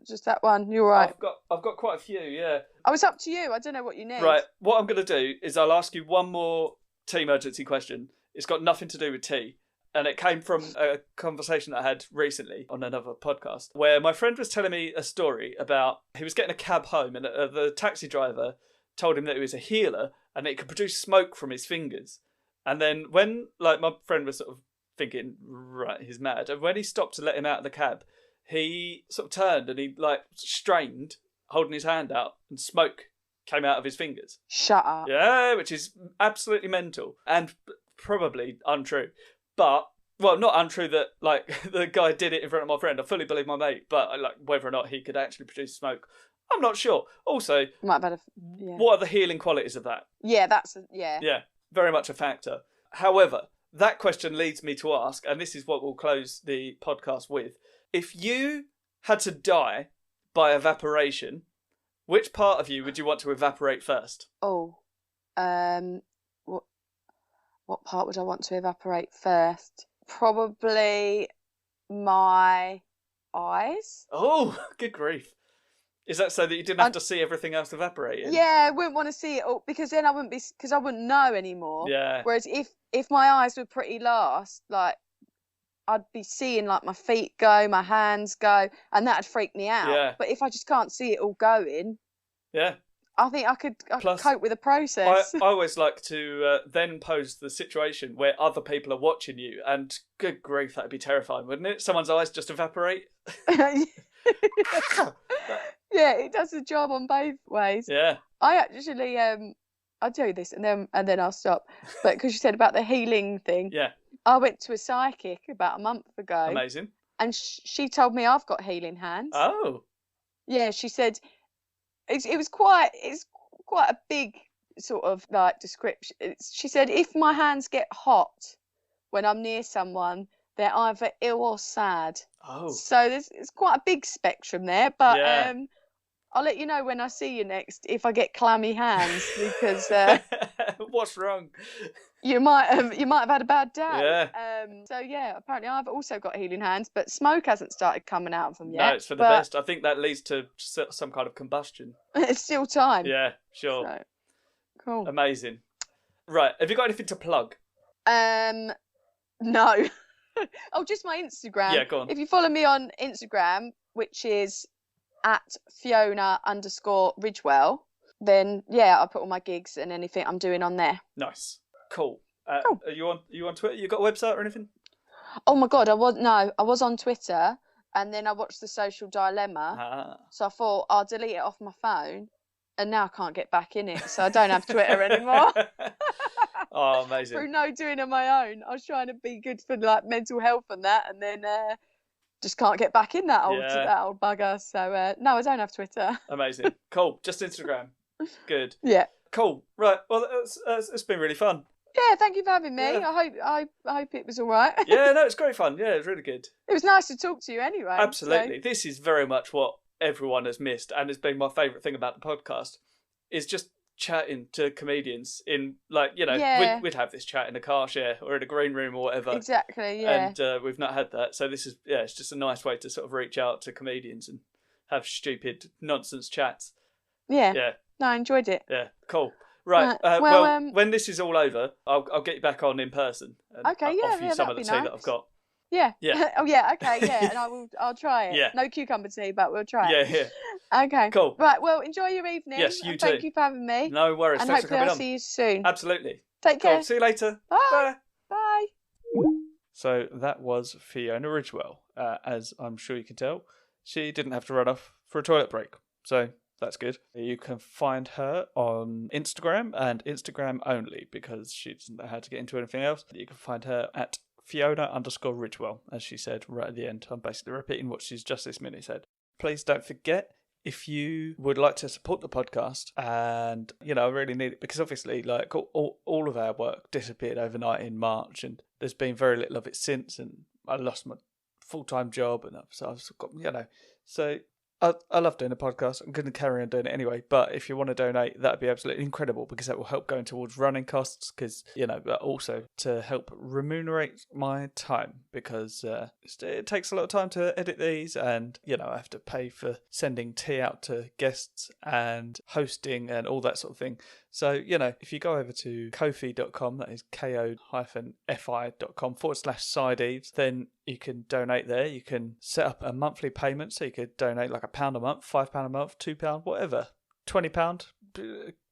just that one? You're right. I've got quite a few. Yeah. Oh, it's up to you. I don't know what you need. Right. What I'm going to do is I'll ask you one more tea emergency question. It's got nothing to do with tea, and it came from a conversation that I had recently on another podcast where my friend was telling me a story about he was getting a cab home and the taxi driver told him that it was a healer and it could produce smoke from his fingers. And then when like my friend was sort of thinking, right, he's mad. And when he stopped to let him out of the cab, he sort of turned and he like strained, holding his hand out, and smoke came out of his fingers. Shut up. Yeah, which is absolutely mental and probably untrue. But, well, not untrue that like the guy did it in front of my friend. I fully believe my mate, but like whether or not he could actually produce smoke, I'm not sure. Also, might have had what are the healing qualities of that? Yeah, Yeah, very much a factor. However, that question leads me to ask, and this is what we'll close the podcast with. If you had to die by evaporation, which part of you would you want to evaporate first? Oh, what part would I want to evaporate first? Probably my eyes. Oh, good grief. Is that so that you didn't have to see everything else evaporating? Yeah, I wouldn't want to see it all because then I wouldn't know anymore. Yeah. Whereas if my eyes were pretty last, like I'd be seeing like my feet go, my hands go, and that'd freak me out. Yeah. But if I just can't see it all going, yeah, I think I could cope with the process. I always like to then pose the situation where other people are watching you, and good grief, that'd be terrifying, wouldn't it? Someone's eyes just evaporate. Yeah, it does the job on both ways. Yeah. I actually I'll tell you this and then I'll stop. But because you said about the healing thing, yeah, I went to a psychic about a month ago. Amazing. And she told me I've got healing hands. Oh. Yeah, she said it's quite a big sort of like description. She said if my hands get hot when I'm near someone, they're either ill or sad. Oh. So it's quite a big spectrum there, but yeah. I'll let you know when I see you next if I get clammy hands because what's wrong? You might have had a bad day. Yeah. So yeah, apparently I've also got healing hands, but smoke hasn't started coming out of them yet. No, it's for the best. I think that leads to some kind of combustion. It's still time. Yeah, sure. So, cool. Amazing. Right, have you got anything to plug? No. Oh, just my Instagram. Yeah, go on. If you follow me on Instagram, which is at Fiona_Ridgewell, then yeah, I put all my gigs and anything I'm doing on there. Nice. Cool. Cool. Are you on Twitter? You got a website or anything? Oh my God, I was on Twitter and then I watched The Social Dilemma. So I thought I'll delete it off my phone and now I can't get back in it. So I don't have Twitter anymore. Oh, amazing. Through no doing on my own. I was trying to be good for like mental health and that, and then just can't get back in that old bugger. So no, I don't have Twitter. Amazing. Cool. Just Instagram. Good. Yeah. Cool. Right. Well, it's been really fun. Yeah, thank you for having me. Yeah. I hope it was all right. Yeah, no, it's great fun. Yeah, it's really good. It was nice to talk to you anyway. Absolutely. So. This is very much what everyone has missed, and it's been my favourite thing about the podcast, is just chatting to comedians in, like, you know, Yeah. we'd have this chat in a car share or in a green room or whatever. Exactly, yeah. And we've not had that. So this is, it's just a nice way to sort of reach out to comedians and have stupid nonsense chats. Yeah. Yeah. No, I enjoyed it. Yeah, cool. Right. Well, when this is all over, I'll get you back on in person and Okay, yeah, offer you some of the tea that I've got. Yeah. Yeah. Oh, yeah, okay, yeah. And I'll try it. Yeah. No cucumber tea, but we'll try it. Yeah. Okay. Cool. Right, well, enjoy your evening. Yes, you and too. Thank you for having me. No worries. And Thanks for hopefully coming I'll on. see you soon. Absolutely. Take care. Cool. See you later. Bye. Bye. Bye. So that was Fiona Ridgewell. As I'm sure you can tell, she didn't have to run off for a toilet break. So that's good. You can find her on Instagram, and Instagram only, because she doesn't know how to get into anything else. You can find her at Fiona_Ridgewell, as she said right at the end. I'm basically repeating what she's just this minute said. Please don't forget, if you would like to support the podcast, and, you know, I really need it, because obviously, like, all of our work disappeared overnight in March, and there's been very little of it since, and I lost my full-time job, and so I've got, you know, so I love doing a podcast. I'm going to carry on doing it anyway. But if you want to donate, that'd be absolutely incredible, because that will help going towards running costs. Because, you know, but also to help remunerate my time, because it takes a lot of time to edit these, and, you know, I have to pay for sending tea out to guests and hosting and all that sort of thing. So, you know, if you go over to ko-fi.com, that is ko-fi.com/sideeves, then you can donate there. You can set up a monthly payment, so you could donate like £1 a month, £5 a month, £2, whatever. £20,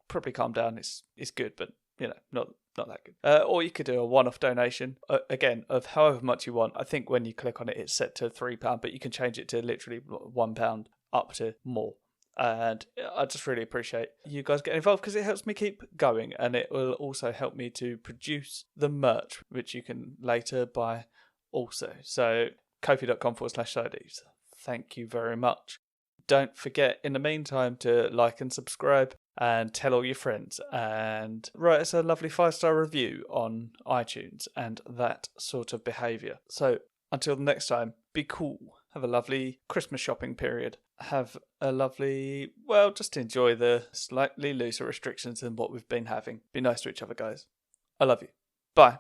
probably calm down. It's good, but, you know, not that good. Or you could do a one-off donation, again, of however much you want. I think when you click on it, it's set to £3, but you can change it to literally £1 up to more. And I just really appreciate you guys getting involved, because it helps me keep going, and it will also help me to produce the merch, which you can later buy also. So ko-fi.com/sideeves. Thank you very much. Don't forget, in the meantime, to like and subscribe and tell all your friends, and write us a lovely 5-star review on iTunes and that sort of behaviour. So until the next time, be cool. Have a lovely Christmas shopping period. Have a lovely, well, just enjoy the slightly looser restrictions than what we've been having. Be nice to each other, guys. I love you. Bye.